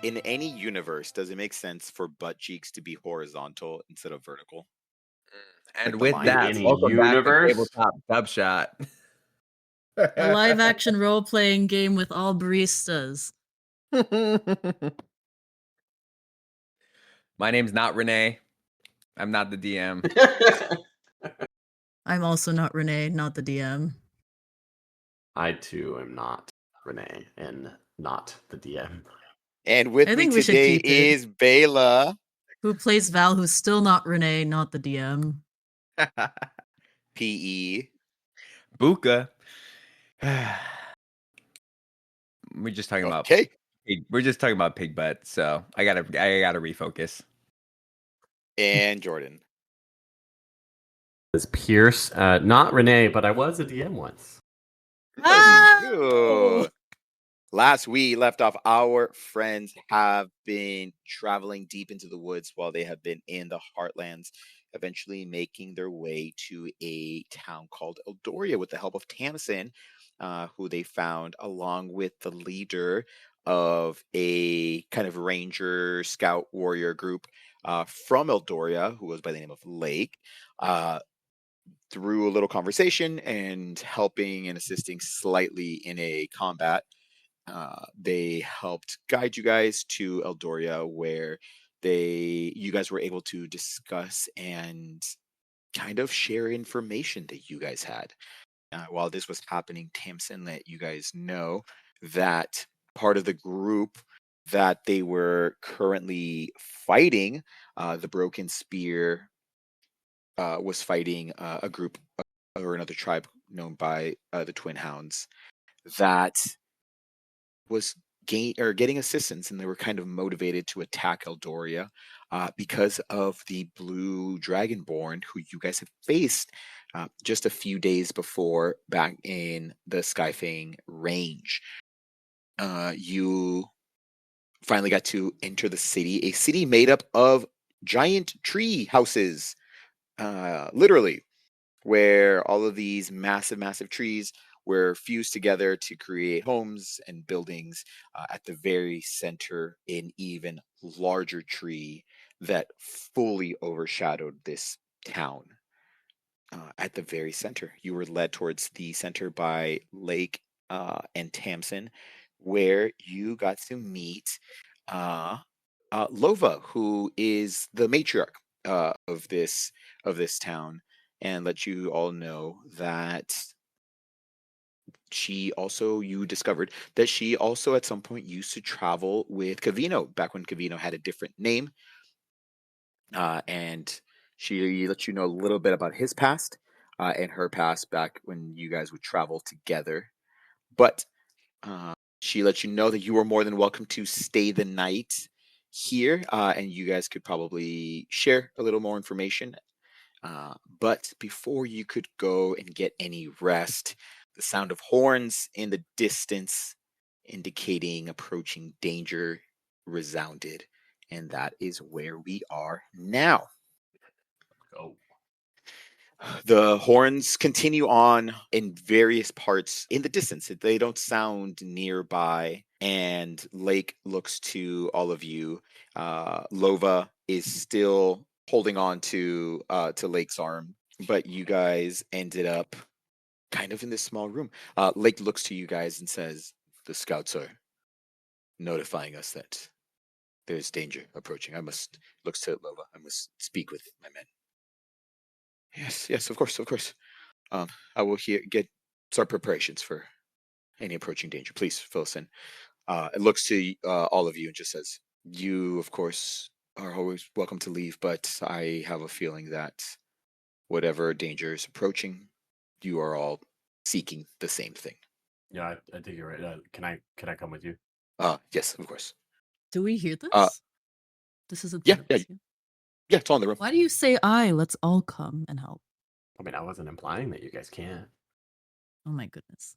In any universe, does it make sense for butt cheeks to be horizontal instead of vertical? And Like the with line? In that, any welcome back to universe? Tabletop Dub Shot. A live action role playing game with all baristas. My name's not Renee. I'm not the DM. I'm also not Renee, not the DM. I too am not Renee and not the DM. And with I me think we should today keep it. is Bela. Who plays Val, who's still not Renee, not the DM. PE. Buka. We're just talking about Okay. we're just talking about pig butt, so I gotta refocus. And Jordan. As Pierce, not Renee, but I was a DM once. Ooh. Last we left off, our friends have been traveling deep into the woods while they have been in the heartlands, eventually making their way to a town called Eldoria with the help of Tamsin, who they found along with the leader of a kind of ranger scout warrior group from Eldoria, who goes by the name of Lake. Through a little conversation and helping and assisting slightly in a combat, they helped guide you guys to Eldoria, where you guys were able to discuss and kind of share information that you guys had. While this was happening, Tamsin let you guys know that part of the group that they were currently fighting, the Broken Spear, was fighting a group or another tribe known by the Twin Hounds that was getting assistance, and they were kind of motivated to attack Eldoria because of the blue dragonborn who you guys had faced just a few days before back in the Skyfang range. You finally got to enter the city, a city made up of giant tree houses, literally, where all of these massive trees were fused together to create homes and buildings. At the very center, an even larger tree that fully overshadowed this town. At the very center, you were led towards the center by Lake and Tamsin, where you got to meet Lova, who is the matriarch of this town, and let you all know that you discovered that she also at some point used to travel with Cavino back when Cavino had a different name. And she let you know a little bit about his past and her past back when you guys would travel together. But she let you know that you were more than welcome to stay the night here, and you guys could probably share a little more information. But before you could go and get any rest, the sound of horns in the distance, indicating approaching danger, resounded. And that is where we are now. Go. The horns continue on in various parts in the distance. They don't sound nearby. And Lake looks to all of you. Lova is still holding on to Lake's arm, but you guys ended up kind of in this small room. Lake looks to you guys and says, "The scouts are notifying us that there's danger approaching. Looks to Lova. I must speak with my men." Yes, of course. I will start preparations for any approaching danger. Please fill us in. It looks to all of you and just says, "You, of course, are always welcome to leave, but I have a feeling that whatever danger is approaching, you are all seeking the same thing." Yeah, I think you're right. Can I come with you? Yes, of course. Do we hear this? This is a Yeah, it's all in the room. Why do you say let's all come and help? I mean, I wasn't implying that you guys can't. Oh my goodness.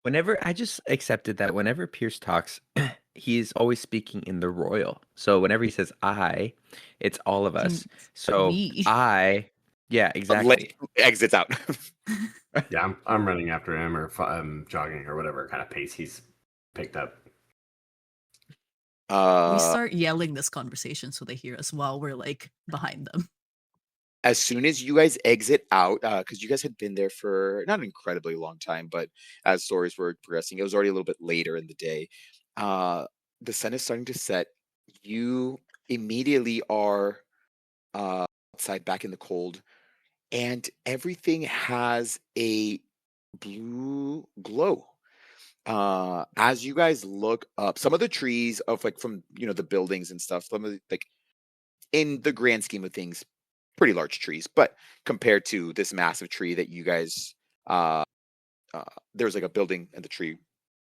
Whenever I just accepted that whenever Pierce talks, he's always speaking in the royal. So whenever he says I, it's all of us. So Me. yeah, exactly. Lake exits out. Yeah, I'm running after him, or I'm jogging, or whatever kind of pace he's picked up. We Uh, start yelling this conversation so they hear us while we're like behind them. as soon as you guys exit out, because you guys had been there for not an incredibly long time, but as stories were progressing, it was already a little bit later in the day. Uh, the sun is starting to set. You immediately are outside back in the cold, and everything has a blue glow. As you guys look up, some of the trees of like from the buildings and stuff, some of the, like in the grand scheme of things, pretty large trees, but compared to this massive tree that you guys, uh, there's like a building and the tree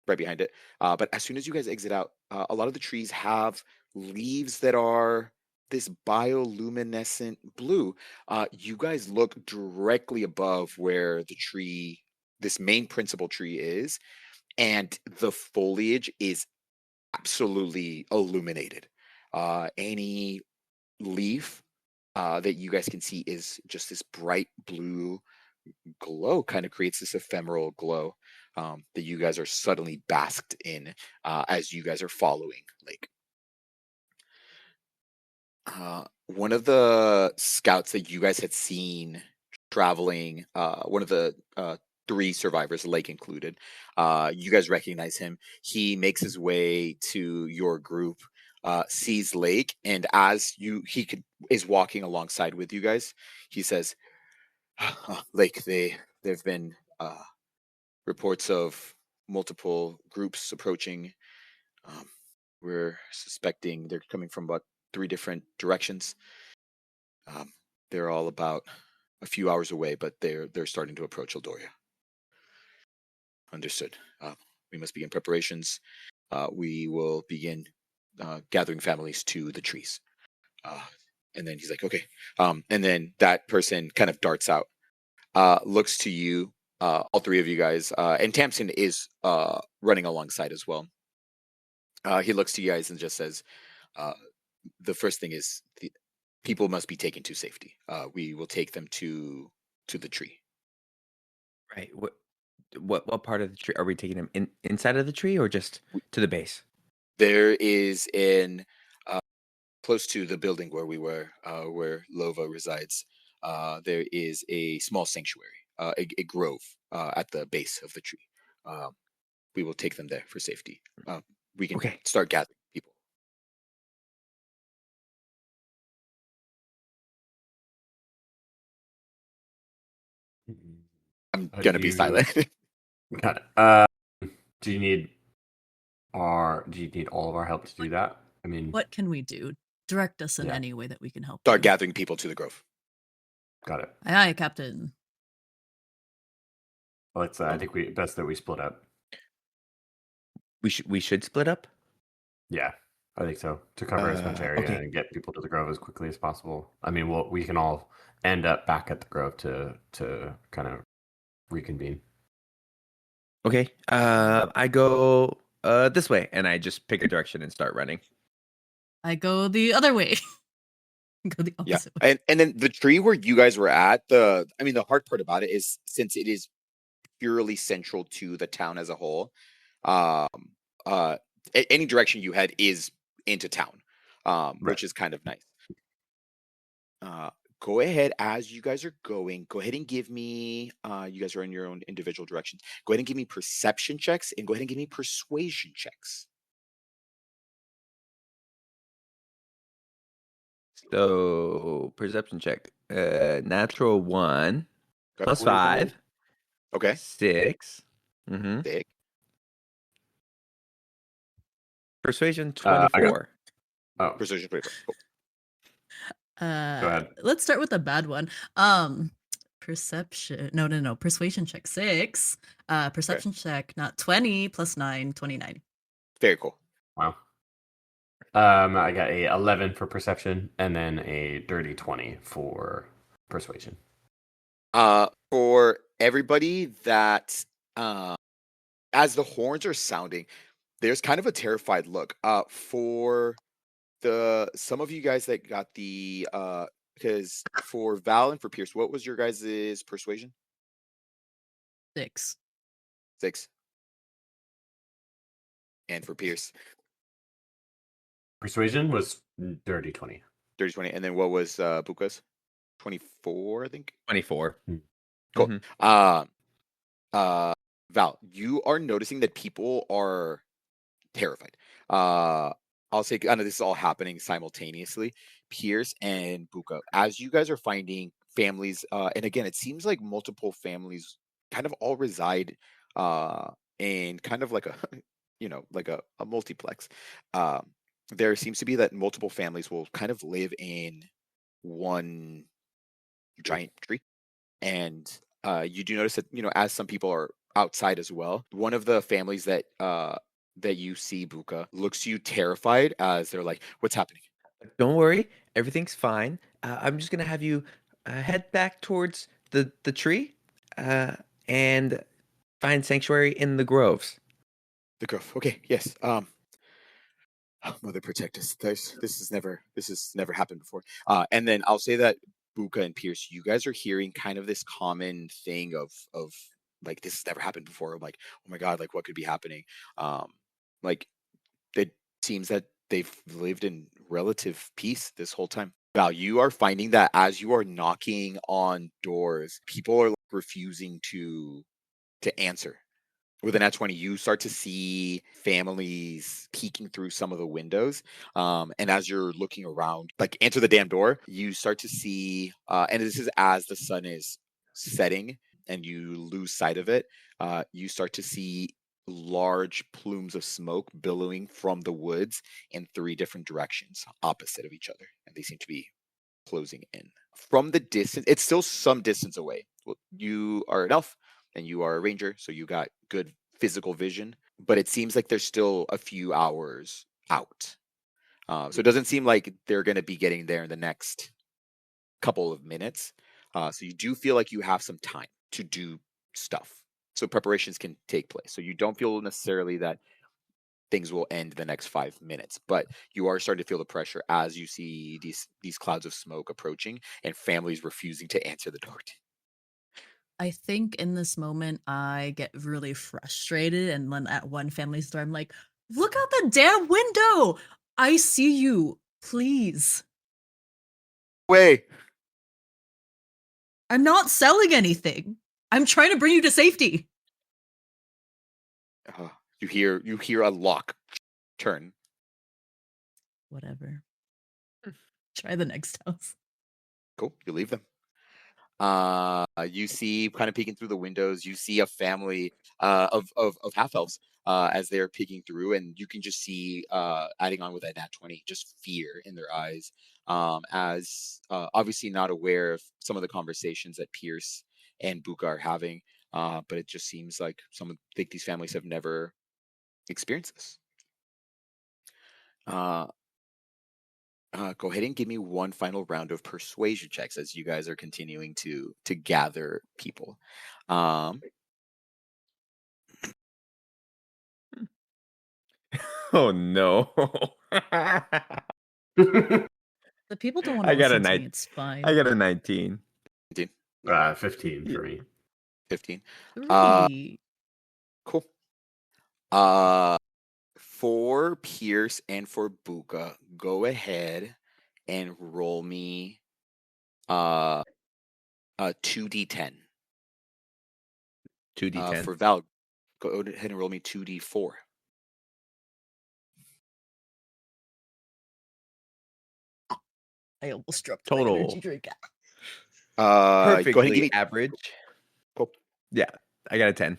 right behind it. But as soon as you guys exit out, a lot of the trees have leaves that are this bioluminescent blue. You guys look directly above where the tree, this main principal tree is, and the foliage is absolutely illuminated. Any leaf that you guys can see is just this bright blue glow, kind of creates this ephemeral glow that you guys are suddenly basked in as you guys are following Lake. One of the scouts that you guys had seen traveling, one of the three survivors, Lake included, you guys recognize him. He makes his way to your group, sees Lake, and as is walking alongside with you guys, he says, Lake, there've been reports of multiple groups approaching. Um, we're suspecting they're coming from about 3 different directions. Um, they're all about a few hours away, but they're starting to approach Eldoria. Understood. We must begin preparations. We will begin gathering families to the trees. And then he's like, okay. And then that person kind of darts out, looks to you, all three of you guys, and Tamsin is running alongside as well. He looks to you guys and just says, uh, the first thing is the people must be taken to safety. We will take them to the tree. Right. What part of the tree are we taking him inside of the tree or just to the base? There is in close to the building where we were, where Lova resides. There is a small sanctuary, a grove at the base of the tree. Um, we will take them there for safety. We can Okay. start gathering people. I'm Do gonna be silent. got it. Do you need all of our help to do that? I mean, What can we do? Direct us in Yeah. any way that we can help Start you. gathering people to the grove. got it. Aye, aye, Captain. Let's. I think best that we split up. We should split up. Yeah, I think so, to cover as much area Okay. and get people to the grove as quickly as possible. I mean, we can all end up back at the grove to kind of reconvene. Okay. I go this way, and I just pick a direction and start running. I go the other way. Go the Yeah, opposite way. and then the tree where you guys were at, the hard part about it is since it is purely central to the town as a whole, um, uh, any direction you head is into town, Right. which is kind of nice. Uh, go ahead as you guys are going. Go ahead and give me. You guys are in your own individual directions. Go ahead and give me perception checks, and go ahead and give me persuasion checks. So perception check. Natural 1 Got plus it? 5, Okay. 6. Mm-hmm. Big. Persuasion I got. 24. Oh, Persuasion 24. Cool. go ahead. Let's start with a bad one. Perception. No. Persuasion check 6. Perception check not 20 plus 9, 29. Very cool. Wow. I got a 11 for perception and then a dirty 20 for persuasion. For everybody that, as the horns are sounding, there's kind of a terrified look. For some of you guys that got the, because for Val and for Pierce, what was your guys' persuasion? 6. 6. And for Pierce, Persuasion was dirty 20. Dirty 20. And then what was Buka's? 24, I think. 24. Cool. Mhm. Val, you are noticing that people are terrified. I'll say kind of this is all happening simultaneously. Pierce and Buka, as you guys are finding families, and again, it seems like multiple families kind of all reside in kind of like a like a multiplex. Um, there seems to be that multiple families will kind of live in one giant tree. And you do notice that as some people are outside as well, one of the families that you see, Buka, looks to you terrified as they're like, "What's happening?" Don't worry, everything's fine. I'm just gonna have you head back towards the tree uh, and find sanctuary in the groves. The grove. Okay, yes. Mother protect us. This has never happened before. And then I'll say that Buka and Pierce, you guys are hearing kind of this common thing of like this has never happened before. I'm like, oh my god, like what could be happening? Like it seems that they've lived in relative peace this whole time. Val, you are finding that as you are knocking on doors, people are like, refusing to answer. With an at 20, you start to see families peeking through some of the windows. And as you're looking around, like answer the damn door, you start to see, and this is as the sun is setting and you lose sight of it, you start to see large plumes of smoke billowing from the woods in three different directions opposite of each other. And they seem to be closing in. From the distance, it's still some distance away. Well, you are an elf and you are a ranger, so you got good physical vision, but it seems like there's still a few hours out. So it doesn't seem like they're going to be getting there in the next couple of minutes. So you do feel like you have some time to do stuff. So preparations can take place. So you don't feel necessarily that things will end the next 5 minutes, but you are starting to feel the pressure as you see these clouds of smoke approaching and families refusing to answer the door. I think in this moment I get really frustrated, and then at one family's door, I'm like, "Look out the damn window! I see you. Please. Way. I'm not selling anything. I'm trying to bring you to safety." You hear a lock turn. Whatever. Try the next house. Cool. You leave them. You see, kind of peeking through the windows, you see a family of half elves as they're peeking through, and you can just see, adding on with that nat 20, just fear in their eyes, as obviously not aware of some of the conversations that Pierce and Buka are having, but it just seems like think these families have never experienced this. Uh, go ahead and give me one final round of persuasion checks as you guys are continuing to gather people. Oh no. The people don't want to I got a listen to me. night. It's fine. I got a 19. 15 for me. 15. 3. Cool. For Pierce and for Buka, go ahead and roll me a 2d10. 2d10. For Val, go ahead and roll me 2d4. I almost dropped my Total. energy drink. Go ahead and give Perfectly me average. cool. Yeah, I got a 10.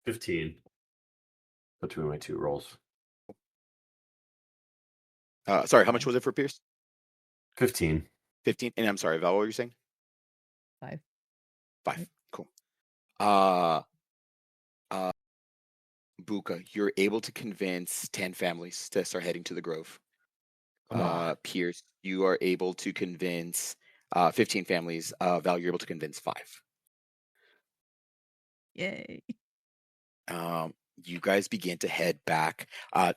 15 between my two rolls. Sorry, how much was it for Pierce? 15. 15. And I'm sorry, Val, what were you saying? 5. 5. Cool. Buka, you're able to convince 10 families to start heading to the Grove. Come on. Pierce, you are able to convince 15 families. Val, you're able to convince 5. Yay. You guys begin to head back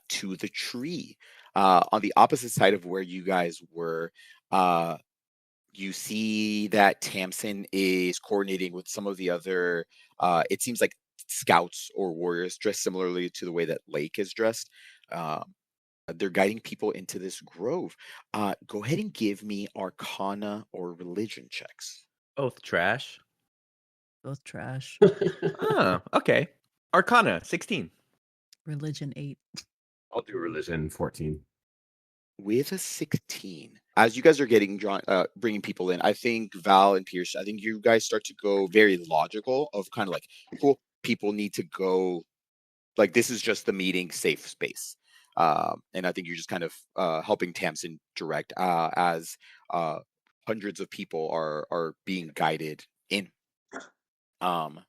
to the tree. On the opposite side of where you guys were, you see that Tamsin is coordinating with some of the other, it seems like scouts or warriors dressed similarly to the way that Lake is dressed. Um, they're guiding people into this grove. Go ahead and give me Arcana or Religion checks. Both trash. Both trash. Oh, okay. Arcana, 16. Religion 8. I'll do religion 14. With a 16, as you guys are getting drawn, bringing people in, I think Val and Pierce, I think you guys start to go very logical of kind of like, cool, people need to go, like, this is just the meeting safe space. And I think you're just kind of helping Tamsin direct as uh, hundreds of people are being guided in. Um,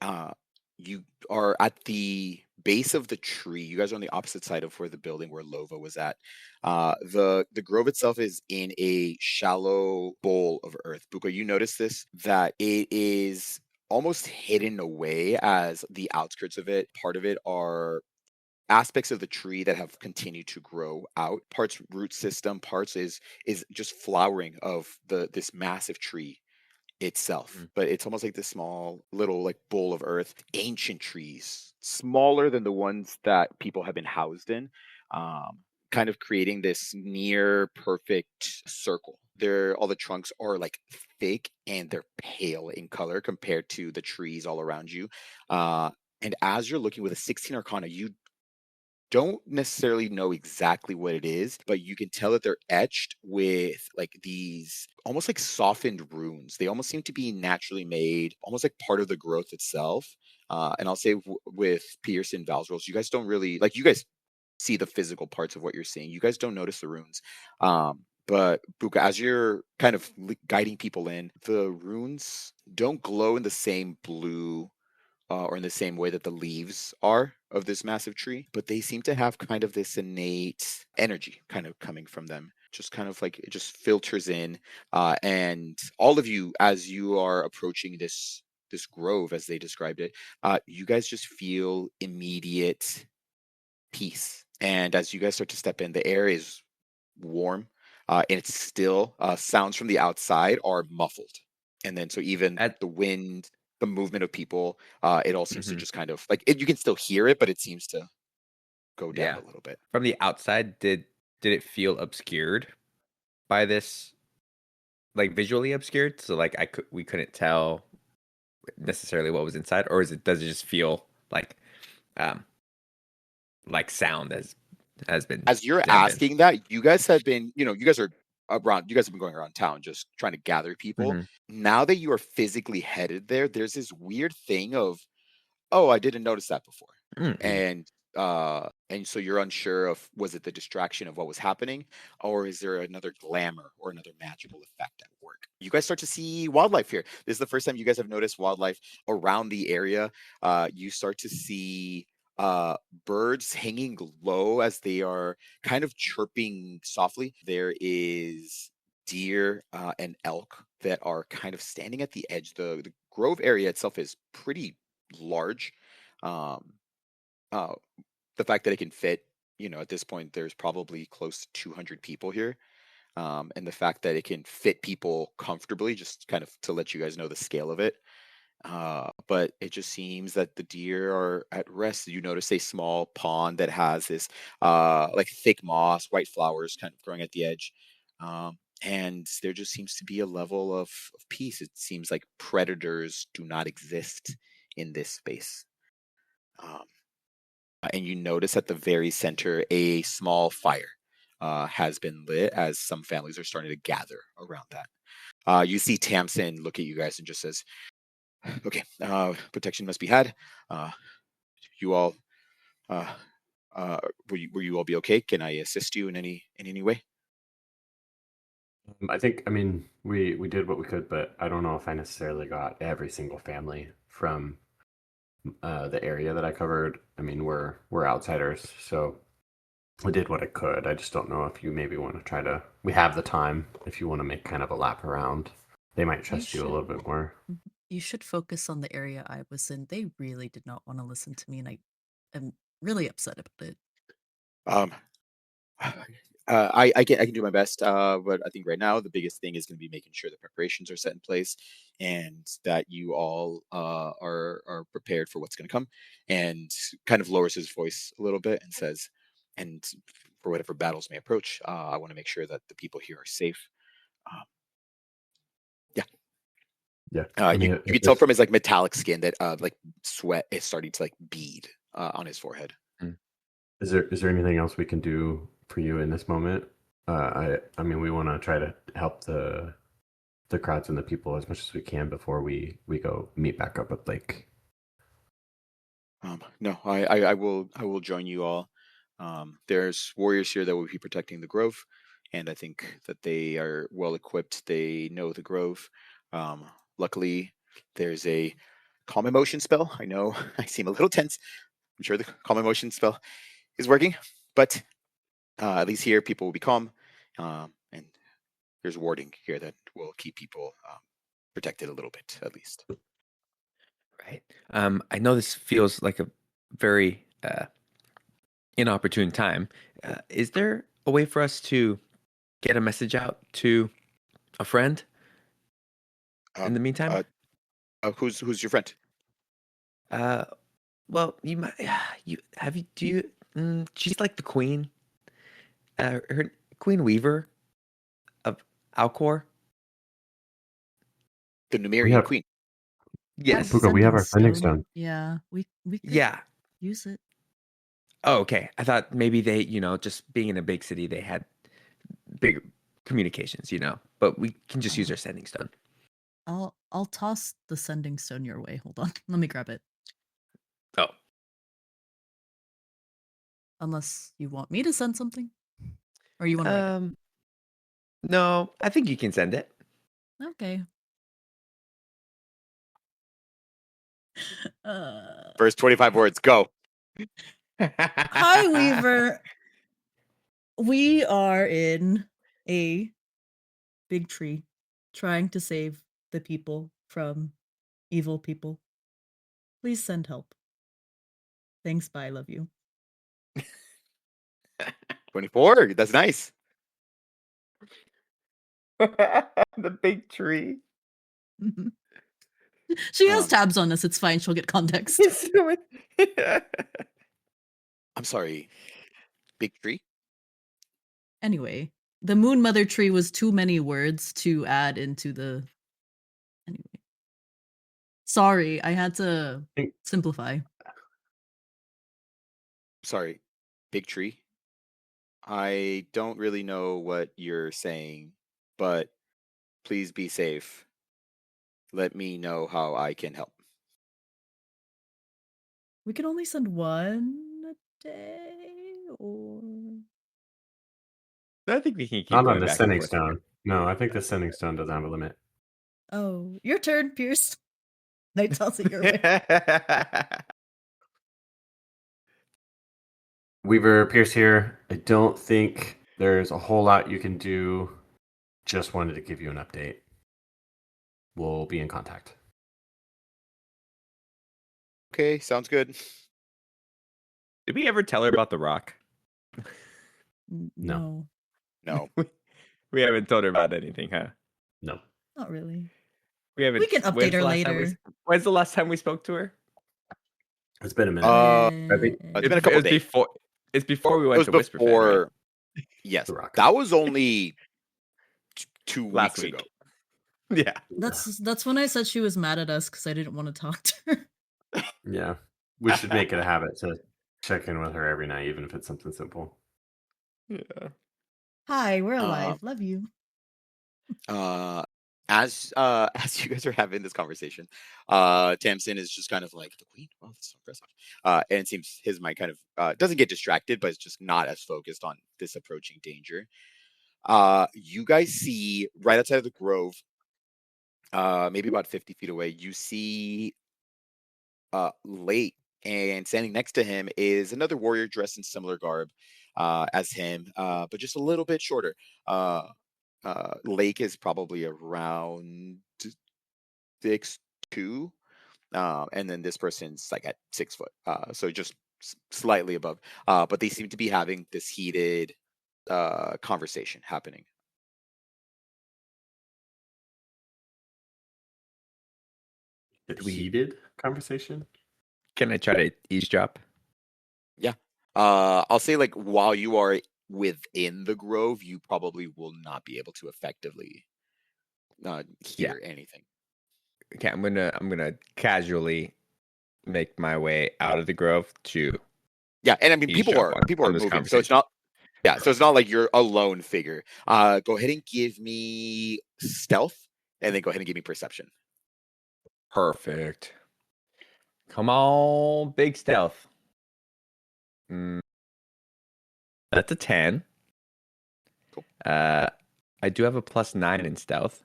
uh, you are at the base of the tree. You guys are on the opposite side of where the building where Lova was at. The grove itself is in a shallow bowl of earth. Buka, you notice this, that it is almost hidden away, as the outskirts of it, part of it are aspects of the tree that have continued to grow out. Parts root system, parts is just flowering of this massive tree itself, Mm. but it's almost like this small little like bowl of earth, ancient trees, smaller than the ones that people have been housed in, um, kind of creating this near perfect circle. They're all the trunks are like thick and they're pale in color compared to the trees all around you. Uh, and as you're looking with a 16 Arcana, you don't necessarily know exactly what it is, but you can tell that they're etched with like these almost like softened runes. They almost seem to be naturally made, almost like part of the growth itself. And I'll say with Pierce and Val's rolls, you guys don't really like, you guys see the physical parts of what you're seeing. You guys don't notice the runes. But Buka, as you're kind of guiding people in, the runes don't glow in the same blue or in the same way that the leaves are of this massive tree, but they seem to have kind of this innate energy kind of coming from them. Just kind of like it just filters in, and all of you, as you are approaching this grove, as they described it, you guys just feel immediate peace. And as you guys start to step in, the air is warm, and it's still. Sounds from the outside are muffled, and then so even At the wind, the movement of people, it all seems to mhm, just kind of like you can still hear it, but it seems to go down yeah. a little bit. From the outside, did it feel obscured by this, like visually obscured? So like we couldn't tell necessarily what was inside, or does it just feel um sound has been As you're jammed in? asking that, you guys have been, you guys are around, you guys have been going around town just trying to gather people. Hmm. Now that you are physically headed there, there's this weird thing of, oh, I didn't notice that before. Mm. And so you're unsure of, was it the distraction of what was happening, or is there another glamour or another magical effect at work? You guys start to see wildlife here. This is the first time you guys have noticed wildlife around the area. You start to see uh birds hanging low as they are kind of chirping softly. There is deer and elk that are kind of standing at the edge. The grove area itself is pretty large. Um, uh, the fact that it can fit, at this point, there's probably close to 200 people here. And the fact that it can fit people comfortably, just kind of to let you guys know the scale of it. But it just seems that the deer are at rest. You notice a small pond that has this like thick moss, white flowers kind of growing at the edge. And there just seems to be a level of peace. It seems like predators do not exist in this space. Um, and you notice at the very center a small fire has been lit as some families are starting to gather around that. You see Tamsin look at you guys and just says, "Okay, protection must be had. Uh, you all, uh, will you all be okay? Can I assist you in any way?" I mean, we did what we could, but I don't know if I necessarily got every single family from the area that I covered. I mean, we're outsiders, so I did what I could. I just don't know if you maybe want to try to. We have the time if you want to make kind of a lap around. They might You trust you a should little bit more. you should focus on the area I was in. They really did not want to listen to me, and I am really upset about it. Um, I can do my best, but I think right now the biggest thing is going to be making sure the preparations are set in place and that you all are prepared for what's going to come. And kind of lowers his voice a little bit and says, "And for whatever battles may approach, I want to make sure that the people here are safe." Um, yeah, Yeah. I you mean, you can tell from his like metallic skin that like sweat is starting to like bead on his forehead. Mm. is there anything else we can do for you in this moment? I mean, we want to try to help the crowds and the people as much as we can before we go meet back up with Blake. No, I will join you all. There's warriors here that will be protecting the grove, and I think that they are well equipped. They know the grove. Luckily, there's a calm emotion spell. I know I seem a little tense. I'm sure the calm emotion spell is working, but at least here people will be calm, and there's warding here that will keep people protected a little bit at least. Right. I know this feels like a very inopportune time. Is there a way for us to get a message out to a friend Uh, in the meantime? uh, who's your friend? Uh, well, you might. You have you? Do you? She's like the queen. Her Queen Weaver of Alcor. The We Numerian have Queen. Yes. Puka, we have Sending our sending stone. stone. Yeah, we could Yeah. use it. Oh, okay. I thought maybe they, just being in a big city, they had big communications, but we can just use Oh, our sending stone. I'll toss the sending stone your way. Hold on, let me grab it. Oh, Unless you want me to send something, or you want to write it. no, I think you can send it. Okay. Uh, First 25 words, go. Hi, Weaver. We are in a big tree trying to save the people from evil people. Please send help. Thanks, bye, love you. 24. That's nice. The big tree. She has Um, tabs on us. It's fine. She'll get context. I'm sorry. Big tree? Anyway, the Moon Mother tree was too many words to add into the. Anyway. Sorry, I had to Think- simplify. Sorry. Big tree? I don't really know what you're saying, but please be safe. Let me know how I can help. We can only send one a day, or I think we can keep Not on going the back and sending forth. stone. No, I think the sending stone doesn't have a limit. oh, your turn, Pierce. I toss it your way. Weaver Pierce here. I don't think there's a whole lot you can do. Just wanted to give you an update. We'll be in contact. Okay, sounds good. Did we ever tell her about the rock? No, No. We haven't told her about anything, huh? No. not really. We haven't. We can update her later. When's the last time we spoke to her? It's been a minute. I think it's been a It couple was days. before. It's before we It went was to Whisperfen, right? before. Yes, The rock. that was only 2 weeks Last week. ago. Yeah. That's when I said she was mad at us because I didn't want to talk to her. Yeah. We should make it a habit to check in with her every night, even if it's something simple. Yeah. Hi, we're Um, alive. Love you. as you guys are having this conversation, Tamsin is just kind of like the queen. Well, that's so impressive. And it seems his mind kind of doesn't get distracted, but it's just not as focused on this approaching danger. You guys see right outside of the grove, maybe about 50 feet away, you see Lake, and standing next to him is another warrior dressed in similar garb as him, but just a little bit shorter. Lake is probably around 6'2", and then this person's like at 6 foot, so just slightly above. But they seem to be having this heated conversation happening. A Do we? heated conversation? Can I try to eavesdrop? Yeah. I'll say like while you are within the grove, you probably will not be able to effectively Yeah. hear anything. Okay, I'm gonna casually make my way out of the grove to Yeah, and I mean eavesdrop people on are this moving, so it's conversation. not yeah, so it's not like you're a lone figure. Go ahead and give me stealth, and then go ahead and give me perception. Perfect. Come on, big stealth. That's a 10. Cool. I do have a +9 in stealth.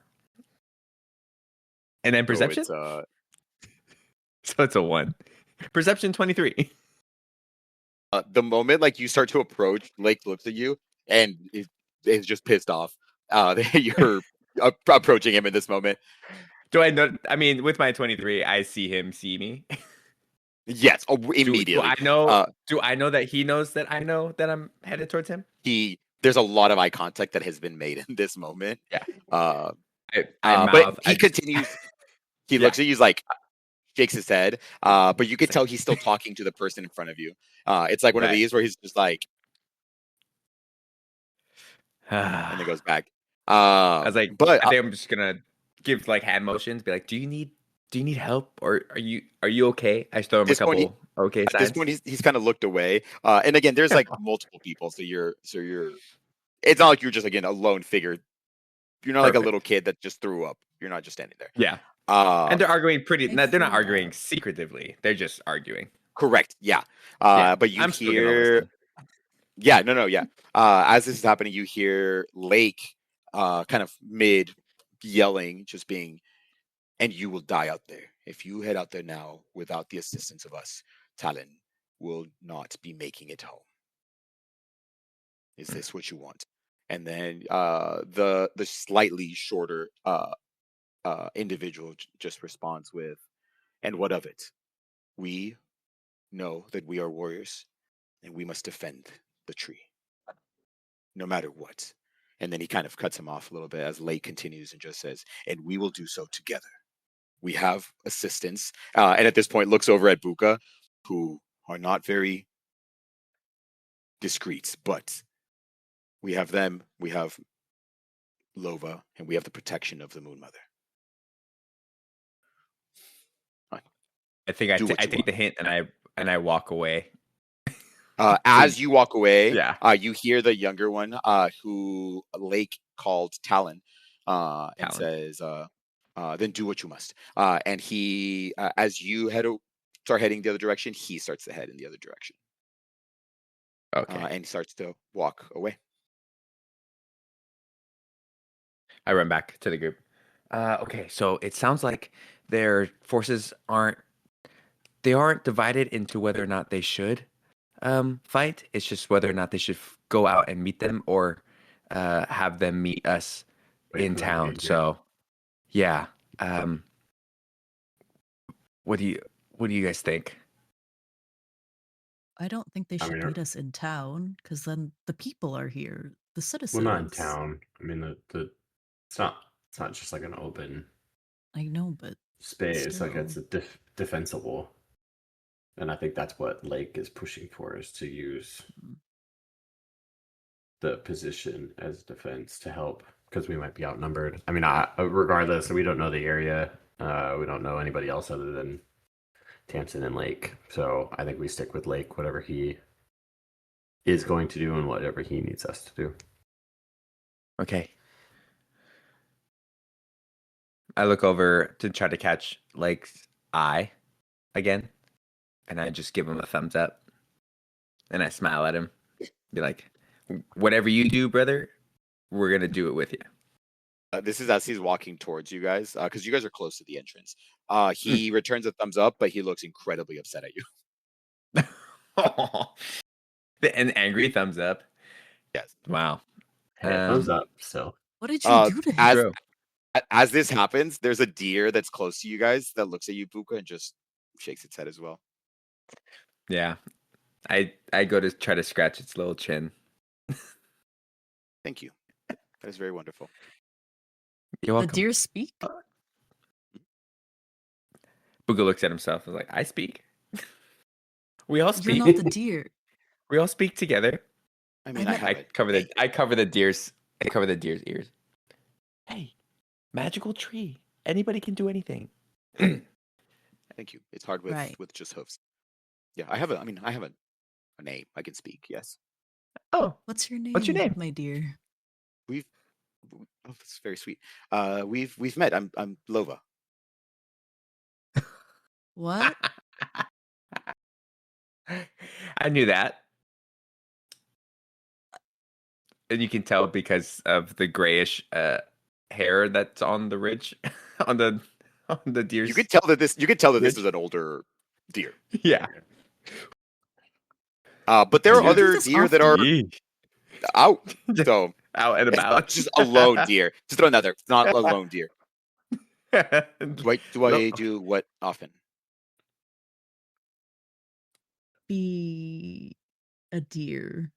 And then So perception? it's So it's a 1. Perception 23. the moment like you start to approach, Lake looks at you and is just pissed off. That you're approaching him in this moment. Do I know? I mean, with my 23, I see him see me. Yes, Do immediately. I know? Uh, Do I know that he knows that I know that I'm headed towards him? there's a lot of eye contact that has been made in this moment. Yeah. Uh, I but mouth. I he just continues. He yeah. looks at you, he's like shakes his head. But you could It's like, tell he's still talking to the person in front of you. It's like one of right. these where he's just like, and then goes back. I was like, But I think I'm just gonna give like hand motions, be like, do you need help or are you okay? I just throw him a this point, couple okay at this signs. point, he's kind of looked away. And again, there's like multiple people, so you're. It's not like you're just again a lone figure. You're not like a little Perfect. kid that just threw up. You're not just standing there. Yeah. And Um, they're arguing pretty. I No, they're not feel arguing that. secretively. They're just arguing. correct. Yeah. Yeah. But you I'm still gonna hear. listen. Yeah. No. Yeah. As this is happening, you hear Lake, kind of mid yelling, just being, and you will die out there if you head out there now without the assistance of us. Talon will not be making it home. Is this what you want? And then the slightly shorter individual just responds with, "And what of it? We know that we are warriors, and we must defend the tree, no matter what." And then he kind of cuts him off a little bit as Lake continues and just says, "And we will do so together. We have assistance." And at this point, looks over at Buka, who are not very discreet, but we have them. We have Lova, and we have the protection of the Moon Mother. I think Do what I you take want. the hint and I walk away. As you walk away, Yeah. you hear the younger one, who Lake called Talon, and Talon. says, "Then do what you must." And he, as you start heading the other direction, he starts to head in the other direction, Okay. and starts to walk away. I run back to the group. Okay, so it sounds like their forces aren't divided into whether or not they should fight. It's just whether or not they should go out and meet them or have them meet us Wait in for them to town. get here. So yeah. What do you guys think? I don't think they I should mean, meet us in town because then the people are here, the well, not in citizens. town. I mean, it's not just like an open I know, but space. It's like still. it's a defensible, and I think that's what Lake is pushing for, is to use the position as defense to help, because we might be outnumbered. I mean, regardless, we don't know the area. We don't know anybody else other than Tamsin and Lake. So I think we stick with Lake, whatever he is going to do and whatever he needs us to do. Okay. I look over to try to catch Lake's eye again, and I just give him a thumbs up, and I smile at him, be like, "Whatever you do, brother, we're gonna do it with you." This is as he's walking towards you guys, because you guys are close to the entrance. Mm. He returns a thumbs up, but he looks incredibly upset at you. An angry thumbs up. Yes. Wow. Hey, thumbs up. So What did you do to him? As True. as this happens, there's a deer that's close to you guys that looks at you, Buka, and just shakes its head as well. Yeah. I go to try to scratch its little chin. Thank you. That is very wonderful. You're The welcome. deer speak? Booga looks at himself and is like, I speak. We all You're speak. not the deer. We all speak together. I mean, I I meant- have I cover the deer's ears. Hey, magical tree. Anybody can do anything. Thank you. It's hard with Right. just hoofs. Yeah, I have a name. I can speak. Yes. Oh, What's your name? what's your name? My dear? We've. Oh, that's very sweet. We've met. I'm Lova. What? I knew that. And you can tell because of the grayish hair that's on the ridge on the deer's. You could tell that this Ridge? is an older deer. Yeah. But there I are knew other this deer that are Yeesh. out. So Out and it's about. not just a lone deer. Just another. It's not a lone deer. Do I do what often? Be a deer.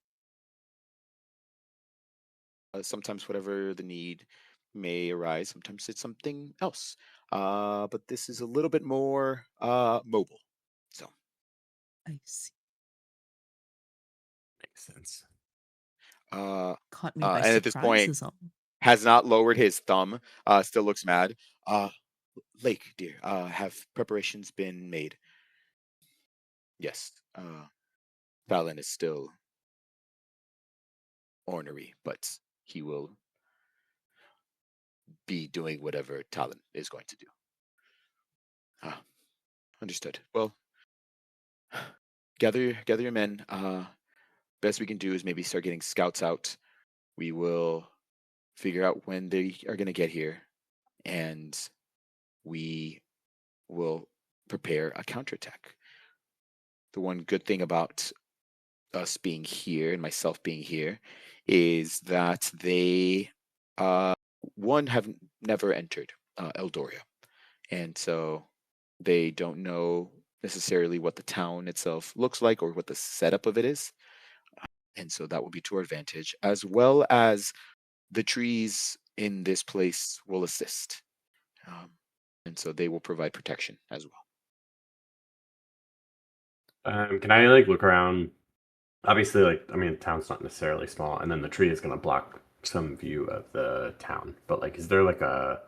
Sometimes whatever the need may arise. Sometimes it's something else. But this is a little bit more mobile. So I see. Makes sense. Caught me by and at this surprise point, is all. has not lowered his thumb. Still looks mad. Lake, dear, have preparations been made? Yes. Fallon is still ornery, but he will be doing whatever Talon is going to do. Understood. Well, gather your men. Best we can do is maybe start getting scouts out. We will figure out when they are going to get here, and we will prepare a counterattack. The one good thing about us being here and myself being here is that they one have never entered Eldoria, and so they don't know necessarily what the town itself looks like or what the setup of it is, and so that will be to our advantage, as well as the trees in this place will assist, and so they will provide protection as well. Can I like look around? Obviously, like I mean, the town's not necessarily small, and then the tree is gonna block some view of the town. But like, is there like a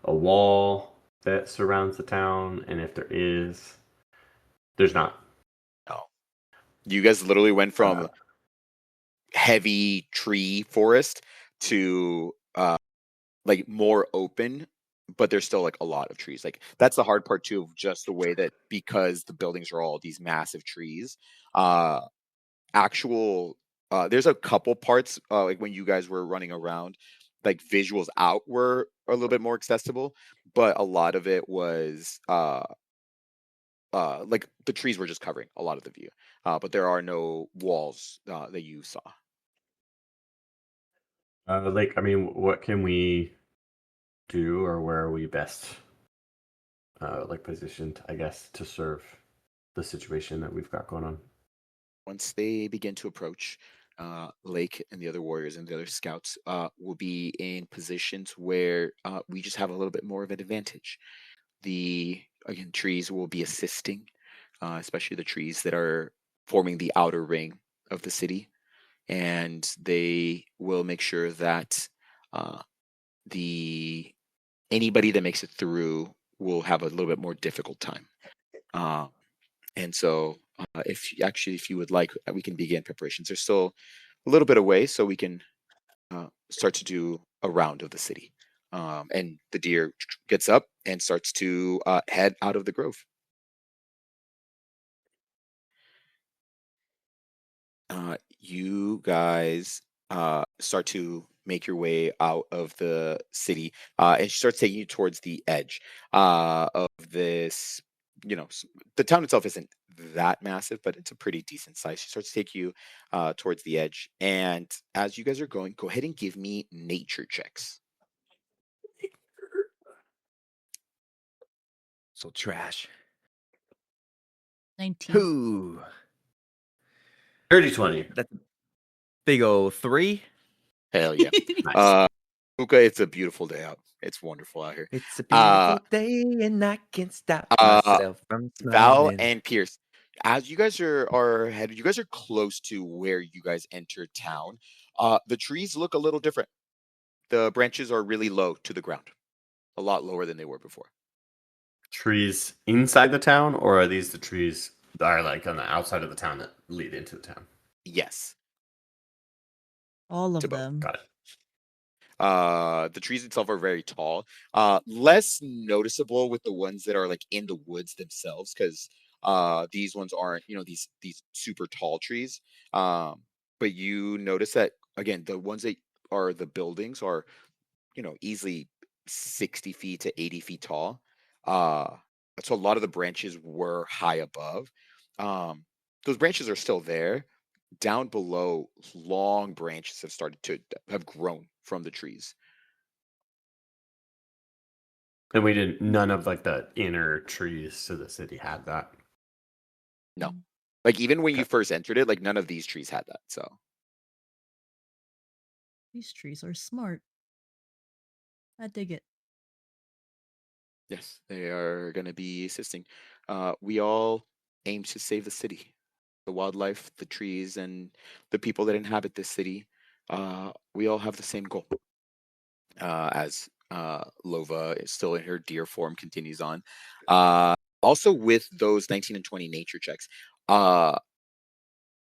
wall that surrounds the town? And if there is, there's not. No, you guys literally went from Uh, heavy tree forest to like more open, but there's still like a lot of trees. Like that's the hard part too of just the way that, because the buildings are all these massive trees, uh actual there's a couple parts like when you guys were running around, like visuals out were a little bit more accessible, but a lot of it was like the trees were just covering a lot of the view, but there are no walls that you saw. like I mean, what can we do, or where are we best, like positioned, I guess, to serve the situation that we've got going on? Once they begin to approach, Lake and the other warriors and the other scouts will be in positions where we just have a little bit more of an advantage. The again trees will be assisting, especially the trees that are forming the outer ring of the city, and they will make sure that uh, the anybody that makes it through will have a little bit more difficult time. Uh, and so, if you would like, we can begin preparations. There's still a little bit away, so we can start to do a round of the city. And the deer gets up and starts to head out of the grove. You guys start to make your way out of the city, and she starts taking you towards the edge of this. The town itself isn't that massive, but it's a pretty decent size. She starts to take you towards the edge, and as you guys are going, go ahead and give me nature checks. So trash. 19. Who? Dirty 20. That's a big old 3. Hell yeah. Nice. Luca, it's a beautiful day out. It's wonderful out here. It's a Uh, beautiful day and I can't stop uh, myself from Val smiling. and Pierce, as you guys are headed, you guys are close to where you guys entered town. The trees look a little different. The branches are really low to the ground, a lot lower than they were before. Trees inside the town, or are these the trees that are like on the outside of the town that lead into the town? Yes, All to of both. them. Got it. The trees itself are very tall. Less noticeable with the ones that are like in the woods themselves, because these ones aren't, these super tall trees. But you notice that again, the ones that are the buildings are, easily 60 feet to 80 feet tall. Uh, so a lot of the branches were high above. Um, those branches are still there. Down below, long branches have started to have grown from the trees. And we didn't. None of like the inner trees to the city had that. No. Mm. Like even when you Okay. first entered it, like none of these trees had that. So These trees are smart. I dig it. yes, they are going to be assisting. We all aim to save the city, the wildlife, the trees, and the people that inhabit this city. We all have the same goal. As Lova is still in her deer form, continues on. Also, with those 19 and 20 nature checks, uh,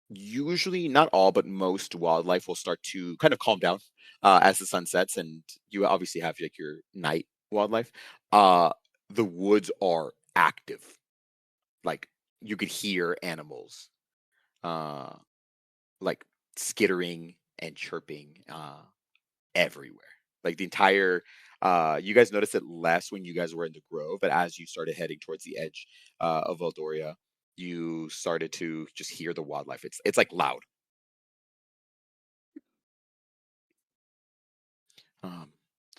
usually not all, but most wildlife will start to kind of calm down as the sun sets, and you obviously have like your night wildlife. Uh, the woods are active, like you could hear animals, uh, like skittering and chirping everywhere. Like the entire, you guys noticed it less when you guys were in the grove, but as you started heading towards the edge of Eldoria, you started to just hear the wildlife. It's like loud. Um,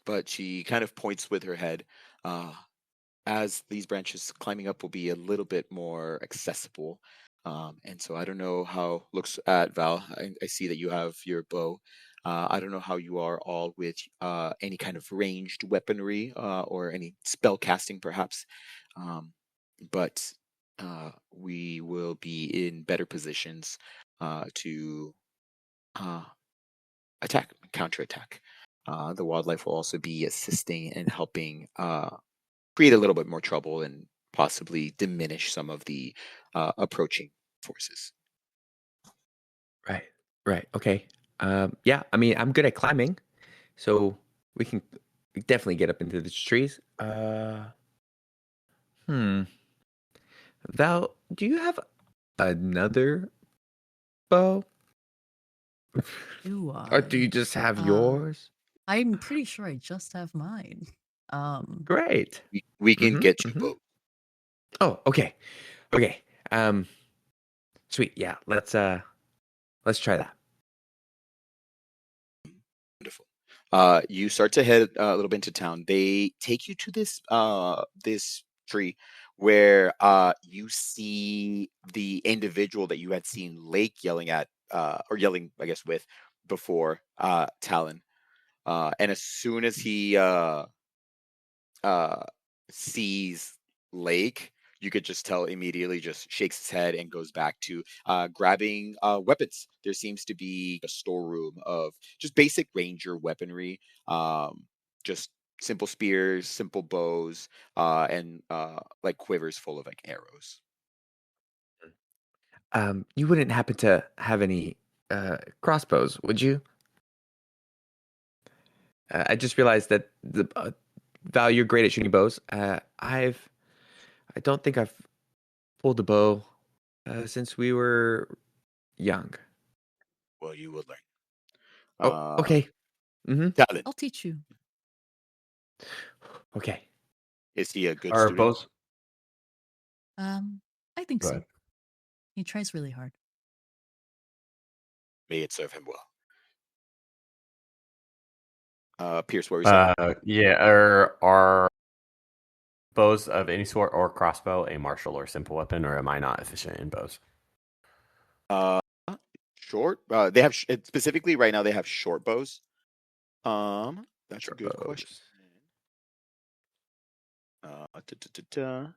but she kind of points with her head. Uh, as these branches climbing up will be a little bit more accessible. And so I don't know how looks at Val. I see that you have your bow. I don't know how you are all with any kind of ranged weaponry or any spell casting, perhaps. Um, but we will be in better positions to uh, attack, counterattack. The wildlife will also be assisting and helping create a little bit more trouble and possibly diminish some of the approaching forces. Right. Right. Okay. Yeah, I mean, I'm good at climbing, so we can definitely get up into the trees. Hmm. Val, do you have another bow? Do Or do you I? just have Uh, yours? I'm pretty sure I just have mine. Um, Great. We can Mhm. get you Mhm. both. Oh, okay. Okay. Um, sweet. Yeah, let's try that. Wonderful. You start to head a little bit into town. They take you to this tree where you see the individual that you had seen Lake yelling at or yelling, I guess, with before Talon. And as soon as he uh, sees Lake, you could just tell immediately just shakes his head and goes back to grabbing weapons. There seems to be a storeroom of just basic ranger weaponry, just simple spears, simple bows, and like quivers full of like arrows. You wouldn't happen to have any crossbows, would you? I just realized that the Val, you're great at shooting bows. I don't think I've pulled a bow since we were young. Well, you will learn. Oh, okay. Mm-hmm. Talon, I'll teach you. Okay. is he a good Are student? both? I think Go so. ahead. He tries really hard. May it serve him well. Pierce, what were you saying? Yeah. Are bows of any sort or crossbow a martial or simple weapon, or am I not efficient in bows? Uh, Short. They have specifically right now. They have short bows. That's a Short good question. bows. Da, da, da, da.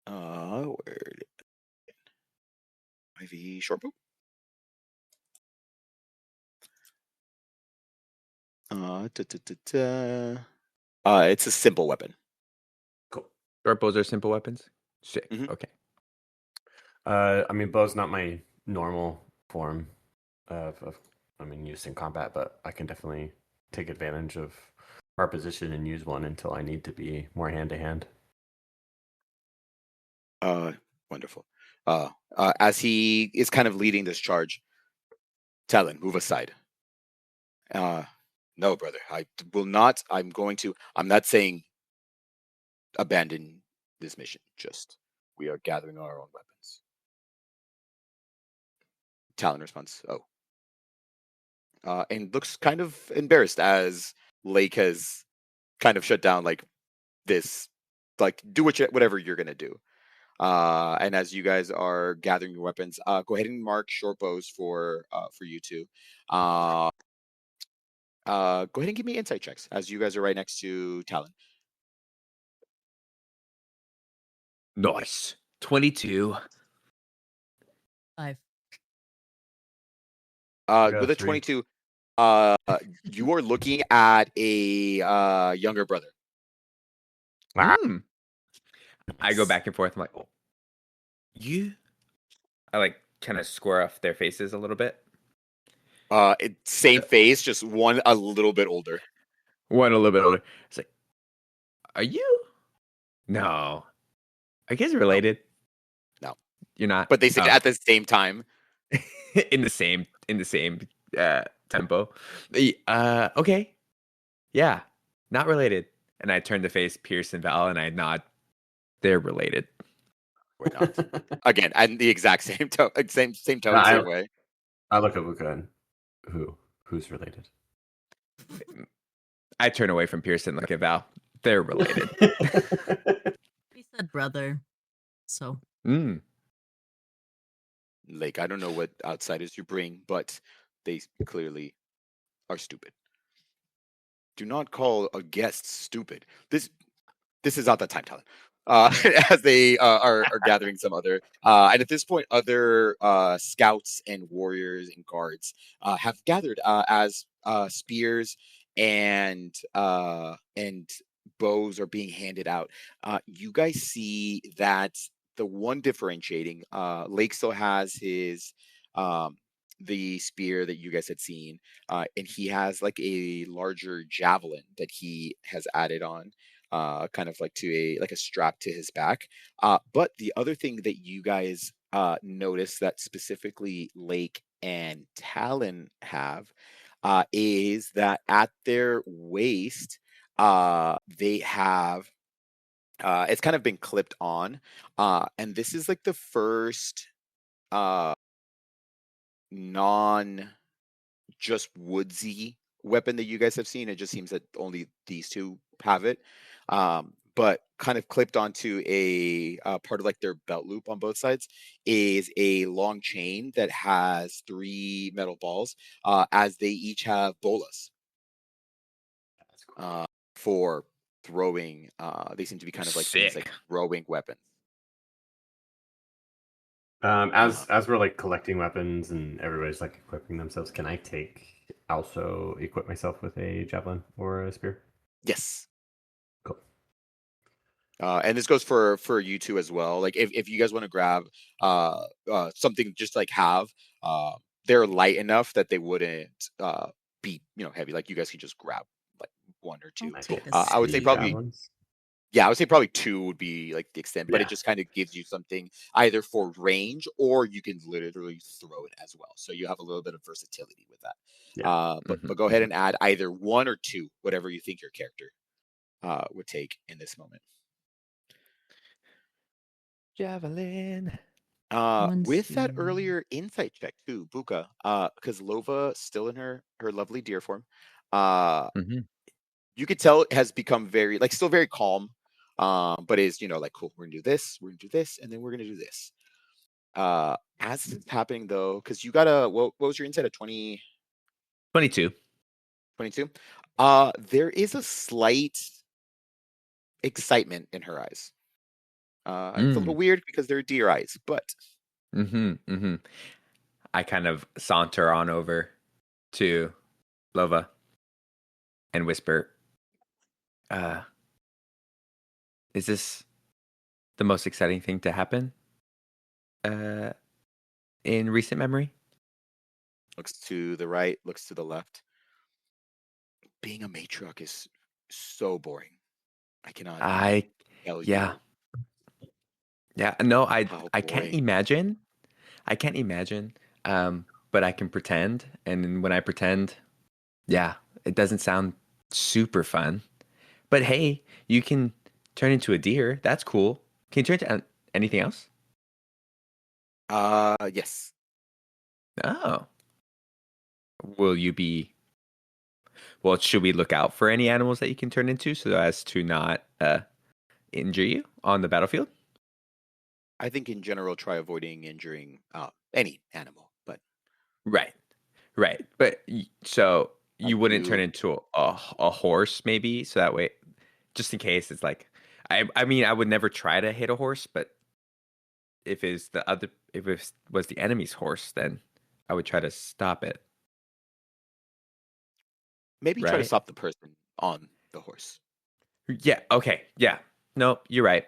Where did IV shortbow? Da, da, da, da. It's a simple weapon. Cool. Short bows are simple weapons. Sick. Mhm. Okay. I mean, bow's not my normal form of use in combat, but I can definitely take advantage of our position and use one until I need to be more hand to hand. Wonderful. As he is kind of leading this charge, Talon, move aside. No, brother, I will not. I'm not saying abandon this mission. Just we are gathering our own weapons. Talon responds, "Oh," and looks kind of embarrassed as Lake has kind of shut down like this, like do whatever you're gonna do. And as you guys are gathering your weapons, go ahead and mark short bows for you two. Go ahead and give me insight checks as you guys are right next to Talon. Nice. 22. 5. I got With a 3. 22, you are looking at a younger brother. Mm. I go back and forth. I'm like, oh, you? I like kind of square off their faces a little bit. Same face, just one a little bit older. One a little bit older. It's like, are you? No. Are you guys related? No. You're not. But they say Oh. at the same time. in the same tempo. Okay. Yeah. Not related. And I turn to face Pierce and Val and I nod. They're related. We're not. Again, and the exact same tone, same tone, I same way. I look at Luca and who's related? I turn away from Pierce and look at Val. They're related. He said brother. So Mm. Like I don't know what outsiders you bring, but they clearly are stupid. Do not call a guest stupid. This is not that time, Talon. As they are gathering some other, and at this point, other scouts and warriors and guards have gathered as spears and bows are being handed out. You guys see that the one differentiating Lake still has his um, the spear that you guys had seen, and he has like a larger javelin that he has added on kind of like to a strap to his back. But the other thing that you guys notice that specifically Lake and Talon have is that at their waist they have it's kind of been clipped on, and this is like the first uh, non just woodsy weapon that you guys have seen. It just seems that only these two have it. But kind of clipped onto a part of like their belt loop on both sides is a long chain that has 3 metal balls, as they each have bolas That's cool. for throwing. They seem to be kind of like these like Sick. throwing weapons. As we're like collecting weapons and everybody's like equipping themselves, can I also equip myself with a javelin or a spear? Yes. Cool. And this goes for you two as well. Like if you guys want to grab something just like have uh they're light enough that they wouldn't be heavy. Like you guys could just grab like one or I'll two. I take take a I would say the probably spear. javelins. yeah, I would say probably two would be like the extent, but it Yeah. just kind of gives you something either for range or you can literally throw it as well. So you have a little bit of versatility with that. Yeah. But go ahead and add either one or two, whatever you think your character would take in this moment. Javelin. One With that spear. earlier insight check too, Buka, because Lova still in her lovely deer form, Mm-hmm. you could tell it has become very like still very calm, but is like cool. We're gonna do this, and then we're gonna do this. As it's happening though, because you got a what was your insight, a 20 22. 22? There is a slight excitement in her eyes. It's a little Mm. weird because they're deer eyes, but Mm-hmm. Mm-hmm. I kind of saunter on over to Lova and whisper, uh, is this the most exciting thing to happen uh, in recent memory? looks to the right, looks to the left. Being a matriarch is so boring. I cannot I, tell yeah, you yeah. No, how I can't boring. imagine. I can't imagine. But I can pretend, and when I pretend, yeah, it doesn't sound super fun. But hey, you can turn into a deer. That's cool. Can you turn into anything else? Yes. Oh, will you be? Well, should we look out for any animals that you can turn into so as to not injure you on the battlefield? I think in general, try avoiding injuring any animal, but Right, right. But so I you wouldn't turn do. into a horse, maybe, so that way, just in case, it's like, I mean, I would never try to hit a horse, but if it was the enemy's horse, then I would try to stop it. Maybe try to Right? stop the person on the horse. Yeah. Okay. Yeah. No, you're right.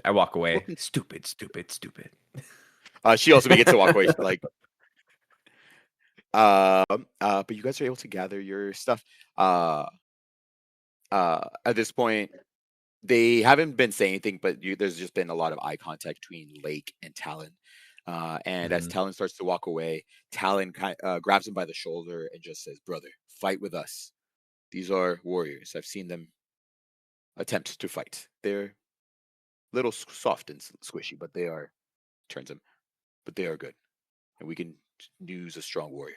I walk We'll away. con- Stupid. Stupid. Stupid. she also begins to walk away. She's like, but you guys are able to gather your stuff. Uh, at this point, they haven't been saying anything, but there's just been a lot of eye contact between Lake and Talon. And as Mhm. Talon starts to walk away, Talon grabs him by the shoulder and just says, "Brother, fight with us. These are warriors. I've seen them attempt to fight. They're little soft and squishy, but they are," turns him, "but they are good, and we can use a strong warrior."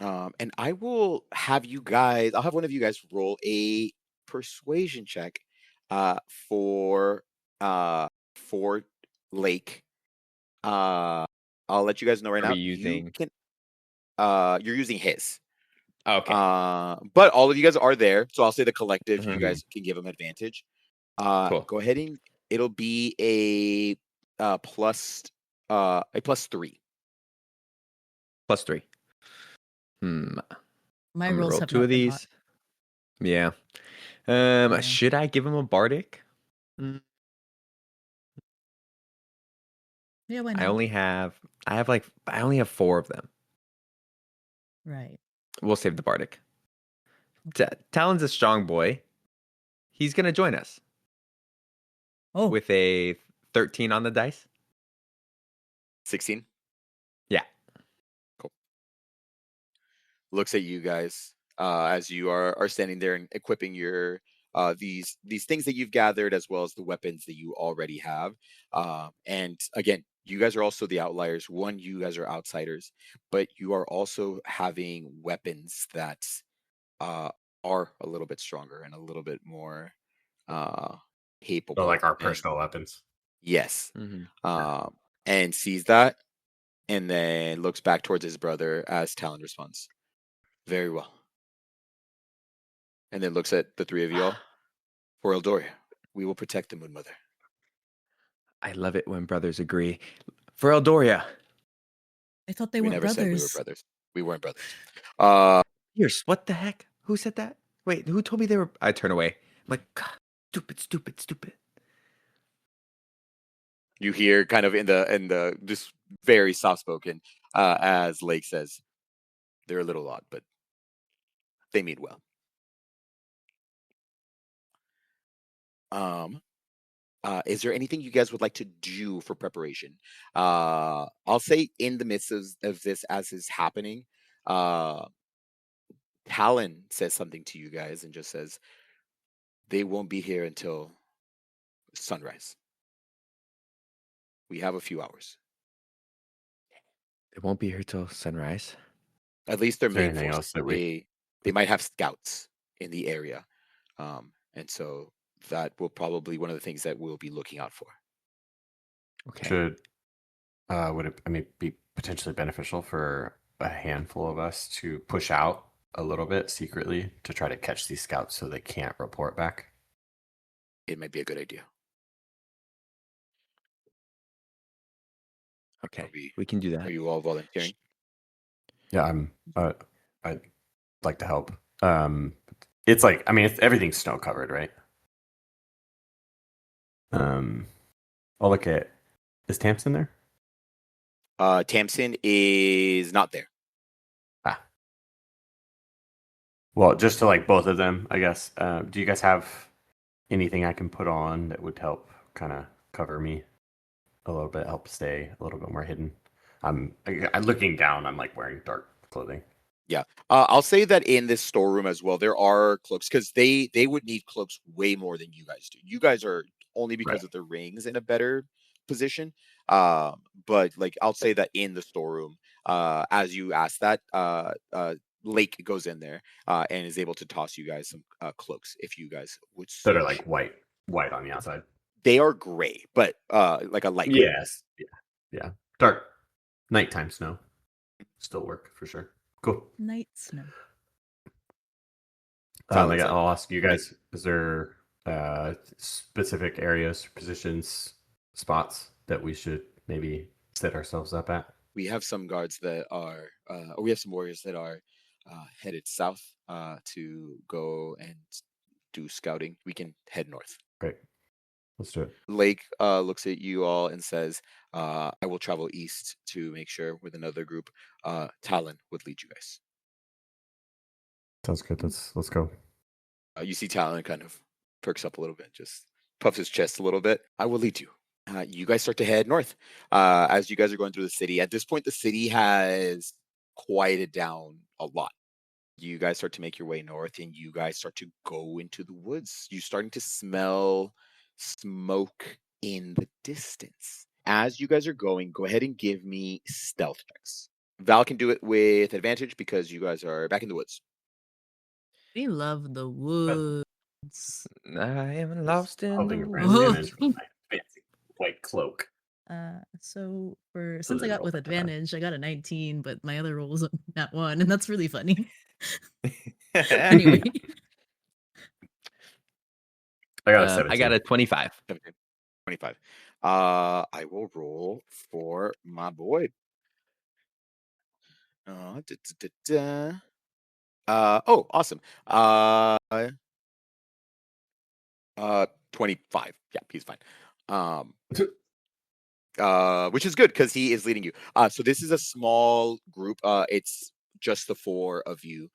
And I will have you guys. I'll have one of you guys roll a persuasion check, for uh for Lake. Uh, I'll let you guys know right Are we now. You using? can. You're using his. Okay. But all of you guys are there, so I'll say the collective. You Mhm. guys can give him advantage. Cool. Go ahead and it'll be plus a plus 3. +3. Hmm. My I'm gonna rolls roll have two not of been hot. these. Yeah. Yeah. Should I give him a bardic? Mm, Yeah, why I not? only have. I only have 4 of them. Right. We'll save the bardic. Okay. Talon's a strong boy. He's gonna join us Oh, with a 13 on the dice. 16. Yeah. Cool. Looks at you guys as you are standing there and equipping your these things that you've gathered, as well as the weapons that you already have. And again, you guys are also the outliers. One, you guys are outsiders, but you are also having weapons that uh, are a little bit stronger and a little bit more uh, So capable. like our And personal weapons. yes, Hmm. Yeah. and sees that, and then looks back towards his brother as Talon responds, "Very well." And then looks at the three of you all. "For Eldoria, we will protect the Moon Mother." I love it when brothers agree. For Eldoria. I thought they We weren't never said we were brothers. brothers. We weren't brothers. Uh, Pierce, what the heck? Who said that? Wait, who told me they were? I turn away. I'm like, God, stupid, stupid, stupid. you hear kind of in the just very soft spoken, as Lake says, "They're a little odd, but they mean well." Um, is there anything you guys would like to do for preparation? I'll say in the midst of this as is happening, uh, Talon says something to you guys and just says, "They won't be here until sunrise. We have a few hours." It won't be here till sunrise. At least their Is there main anything force. else that we? They might have scouts in the area, and so that will probably one of the things that we'll be looking out for. Okay. Should would it, I mean, be potentially beneficial for a handful of us to push out a little bit secretly to try to catch these scouts so they can't report back? It might be a good idea. Okay. We can do Are that. you all volunteering? Yeah, I'd like to help. It's like, I mean, everything's snow covered, right? I'll look at, is Tamsin there? Tamsin is not there. Ah, well, just to like both of them, I guess. Do you guys have anything I can put on that would help kind of cover me a little bit, help stay a little bit more hidden? I'm looking down. I'm like wearing dark clothing. Yeah. I'll say that in this storeroom as well, there are cloaks because they would need cloaks way more than you guys do. You guys are only because Right. of the rings in a better position. But like I'll say that in the storeroom, as you ask that, Lake goes in there and is able to toss you guys some cloaks if you guys would That so are like choose. white on the outside. They are gray, but like a light gray. Yes. Yeah. Dark nighttime snow. Still work for sure. Cool. Night snow. Talon's like, I'll ask you guys, is there specific areas, positions, spots that we should maybe set ourselves up at? we have some guards that are, or we have some warriors that are headed south to go and do scouting. We can head north. Great. Let's do it. Lake looks at you all and says, I will travel east to make sure with another group. Talon would lead you guys. Sounds good. Let's go. You see Talon kind of perks up a little bit, just puffs his chest a little bit. I will lead you. You guys start to head north as you guys are going through the city. At this point, the city has quieted down a lot. You guys start to make your way north and you guys start to go into the woods. You're starting to smell smoke in the distance. As you guys are going, go ahead and give me stealth checks. Val can do it with advantage because you guys are back in the woods. We love the woods. I am Just lost in the hoping for Oh. advantage with my fancy white cloak. So since I Other got roll with that bad. advantage, I got a 19, but my other roll was at 1, and that's really funny. woods. Anyway, I got a I 17. got a 25. 17, 25. I will roll for my boy. Da, da, da, oh, awesome. 25. Yeah, he's fine. Which is good because he is leading you. So this is a small group. It's just the four of you.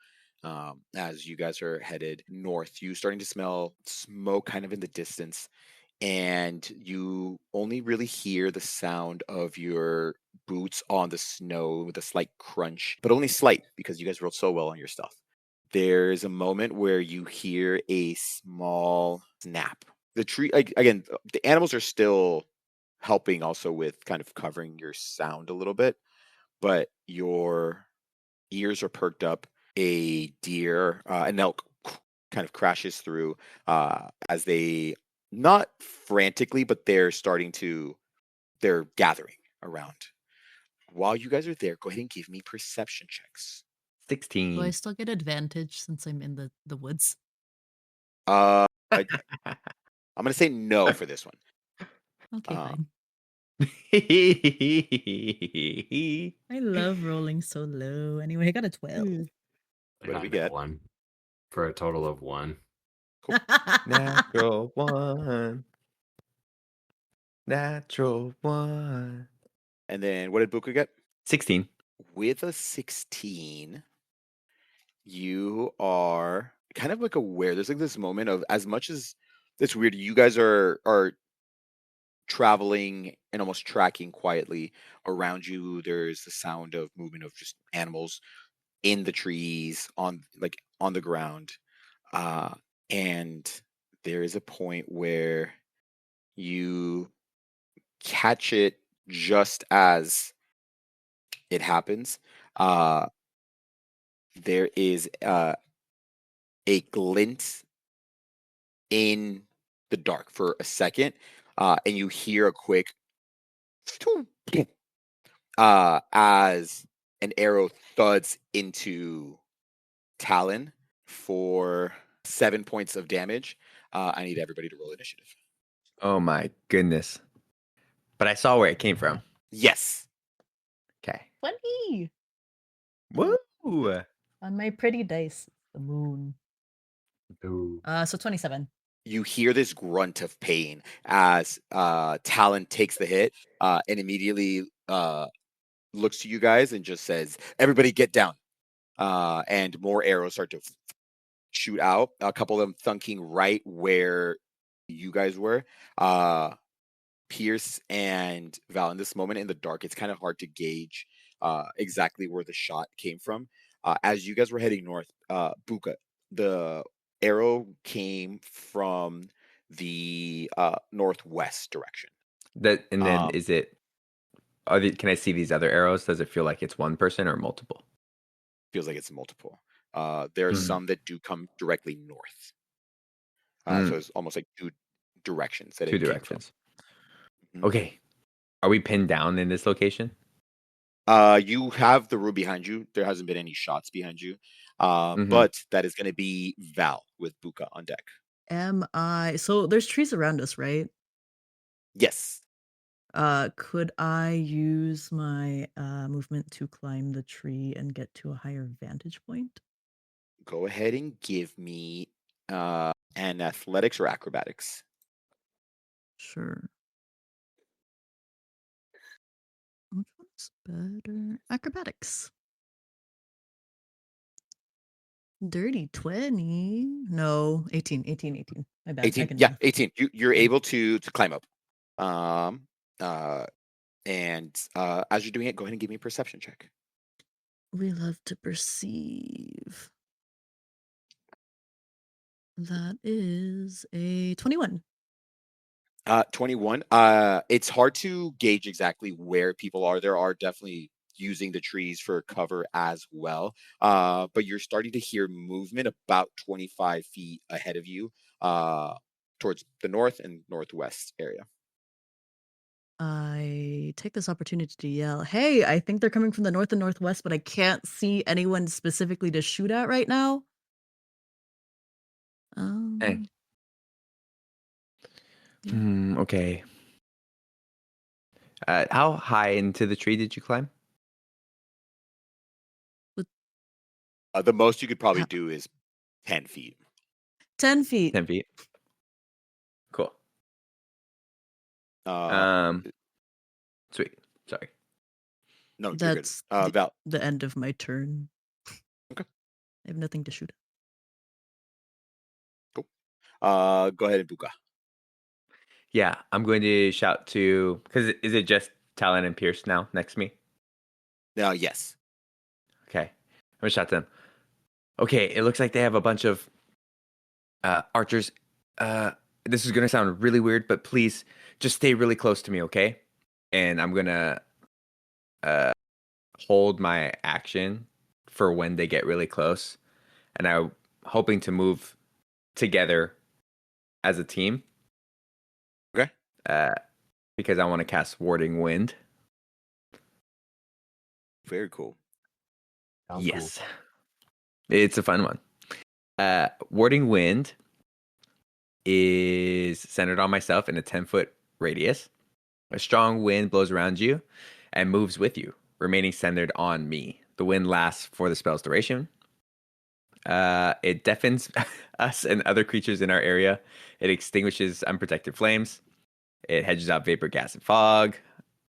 As you guys are headed north, you starting to smell smoke kind of in the distance, and you only really hear the sound of your boots on the snow with a slight crunch, but only slight because you guys rolled so well on your stuff. There's a moment where you hear a small snap. The tree, like, again, the animals are still helping also with kind of covering your sound a little bit, but your ears are perked up. A deer, an elk kind of crashes through as they not frantically, but they're gathering around. While you guys are there, go ahead and give me perception checks. do I 16. still get advantage since I'm in the woods? I'm gonna say no for this one. Okay, Uh, fine. I I love rolling so low. Anyway, I got a 12. I what do got we a get? 1 for a total of 1. Natural one. Natural one. And then what did Buka get? 16. With a 16, you are kind of like aware. There's like this moment of as much as it's weird, you guys are traveling and almost tracking quietly around you. There's the sound of movement of just animals in the trees, on the ground. Uh and there is a point where you catch it just as it happens. Uh there is a glint in the dark for a second, and you hear a quick as an arrow thuds into Talon for 7 points of damage. I need everybody to roll initiative. Oh my goodness. But I saw where it came from. Yes. Okay. 20 Woo! on my pretty dice. The moon. Ooh. So 27. You hear this grunt of pain as Talon takes the hit and immediately looks to you guys and just says, "Everybody get down." And more arrows start to shoot out. A couple of them thunking right where you guys were. Pierce and Val, in this moment in the dark, it's kind of hard to gauge exactly where the shot came from. As you guys were heading north, Buka, the arrow came from the northwest direction. That and then Um, is it? Can I see these other arrows? Does it feel like it's one person or multiple? Feels like it's multiple. There are Mm. some that do come directly north. Mm. So it's almost like two directions that Two it came from. directions. Mhm. Okay. Are we pinned down in this location? You have the room behind you. There hasn't been any shots behind you. Mhm. But that is going to be Val with Buka on deck. Am I? So there's trees around us, right? Yes. Could I use my movement to climb the tree and get to a higher vantage point? Go ahead and give me an athletics or acrobatics. Sure. Which one's better? Acrobatics. Dirty 20. No, 18. My bad. 18. I can Yeah, do. 18. You're Yeah. able to climb up. And as you're doing it, go ahead and give me a perception check. We love to perceive. That is a 21. 21. It's hard to gauge exactly where people are. There are definitely using the trees for cover as well. But you're starting to hear movement about 25 feet ahead of you, towards the north and northwest area. I take this opportunity to yell, "Hey, I think they're coming from the north and northwest, but I can't see anyone specifically to shoot at right now." Hey. Yeah. Okay. How high into the tree did you climb? The most you could probably Ha- do is 10 feet. 10 feet. 10 feet. Cool. Uh, Sweet. Sorry. no, you're good. That's Val. the end of my turn. Okay, I have nothing to shoot at. cool. Go ahead and Buka. Yeah, I'm going to shout to because is it just Talon and Pierce now next to me? Yes. Okay, I'm gonna shout to them. Okay, it looks like they have a bunch of archers. This is gonna sound really weird, but please just stay really close to me, okay? And I'm gonna hold my action for when they get really close, and I'm hoping to move together as a team. Okay. Because I want to cast Warding Wind. Very cool. Sounds Yes. It's a fun one. Warding Wind is centered on myself in a 10-foot radius. A strong wind blows around you and moves with you, remaining centered on me. The wind lasts for the spell's duration. It deafens us and other creatures in our area. It extinguishes unprotected flames. It hedges out vapor, gas, and fog.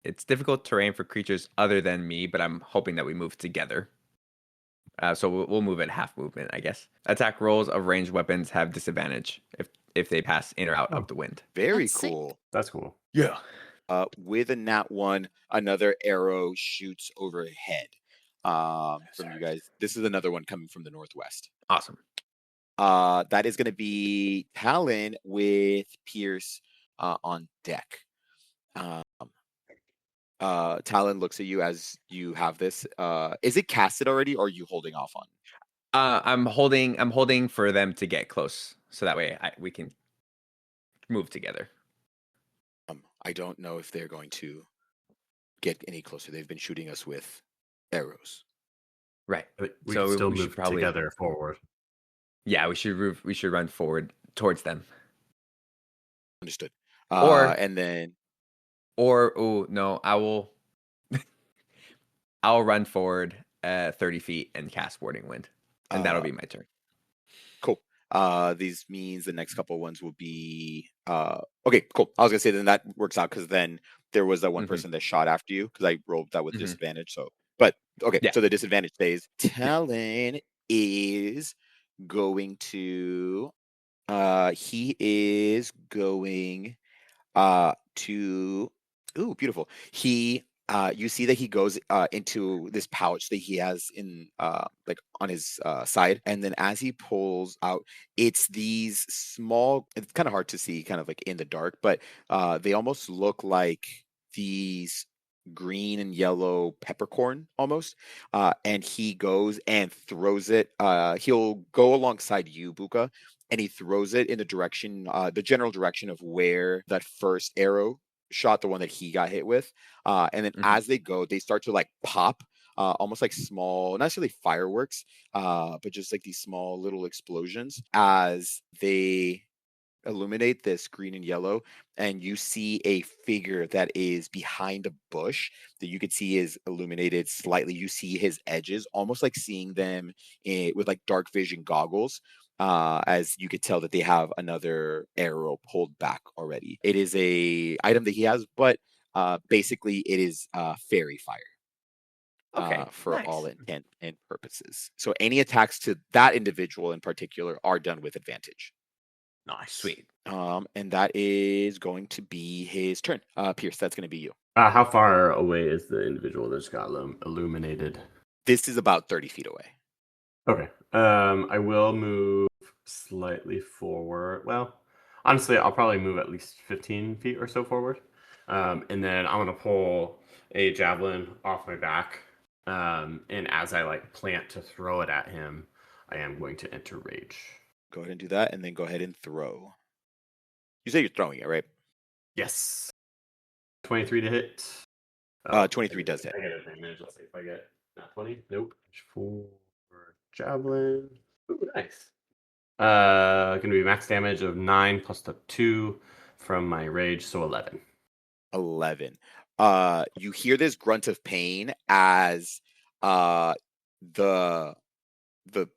It's difficult terrain for creatures other than me, but I'm hoping that we move together. So we'll move at half movement, I guess. Attack rolls of ranged weapons have disadvantage if they pass in or out of the wind. Very That's sick. cool. That's cool. Yeah. With a nat 1, another arrow shoots overhead from you guys. This is another one coming from the northwest. Awesome. That is going to be Talon with Pierce on deck. Talon looks at you as you have this. Is it casted already, or are you holding off on? I'm holding for them to get close, so that way we can move together. I don't know if they're going to get any closer. They've been shooting us with arrows. Right. We So can still we should move probably together forward. Yeah, we should run forward towards them. Understood. Or And then oh no, I'll run forward 30 feet and cast Warding Wind. And that'll uh, be my turn. cool. These means the next couple ones will be okay, cool. I was gonna say then that works out because then there was that one Mhm. person that shot after you because I rolled that with Mhm. disadvantage. So, but okay, Yeah. so the disadvantage stays. Talon is going to he is going to ooh, beautiful. He you see that he goes into this pouch that he has in like on his side, and then as he pulls out, it's these small, it's kind of hard to see kind of like in the dark, but they almost look like these green and yellow peppercorn almost, and he goes and throws it. He'll go alongside you, Buka, and he throws it in the general direction of where that first arrow shot, the one that he got hit with. And then Mhm. as they go, they start to like pop, almost like small, not necessarily fireworks, but just like these small little explosions as they illuminate this green and yellow, and you see a figure that is behind a bush that you could see is illuminated slightly. You see his edges, almost like seeing them with like dark vision goggles, as you could tell that they have another arrow pulled back already. It is a item that he has, but basically it is fairy fire Okay. for all Nice. intent and purposes. So any attacks to that individual in particular are done with advantage. Nice. Sweet. And that is going to be his turn. Pierce, that's going to be you. How far away is the individual that just got illuminated? This is about 30 feet away. Okay. I will move slightly forward. Well, honestly, I'll probably move at least 15 feet or so forward. And then I'm gonna pull a javelin off my back. And as I like plant to throw it at him, I am going to enter rage. Go ahead and do that, and then go ahead and throw. You say you're throwing it, right? Yes. 23 to hit. 23 does hit. I get advantage. Let's see if I get not 20. Nope. 4 javelin. Ooh, nice. Gonna be max damage of 9 plus the 2 from my rage, so 11. 11. You hear this grunt of pain as the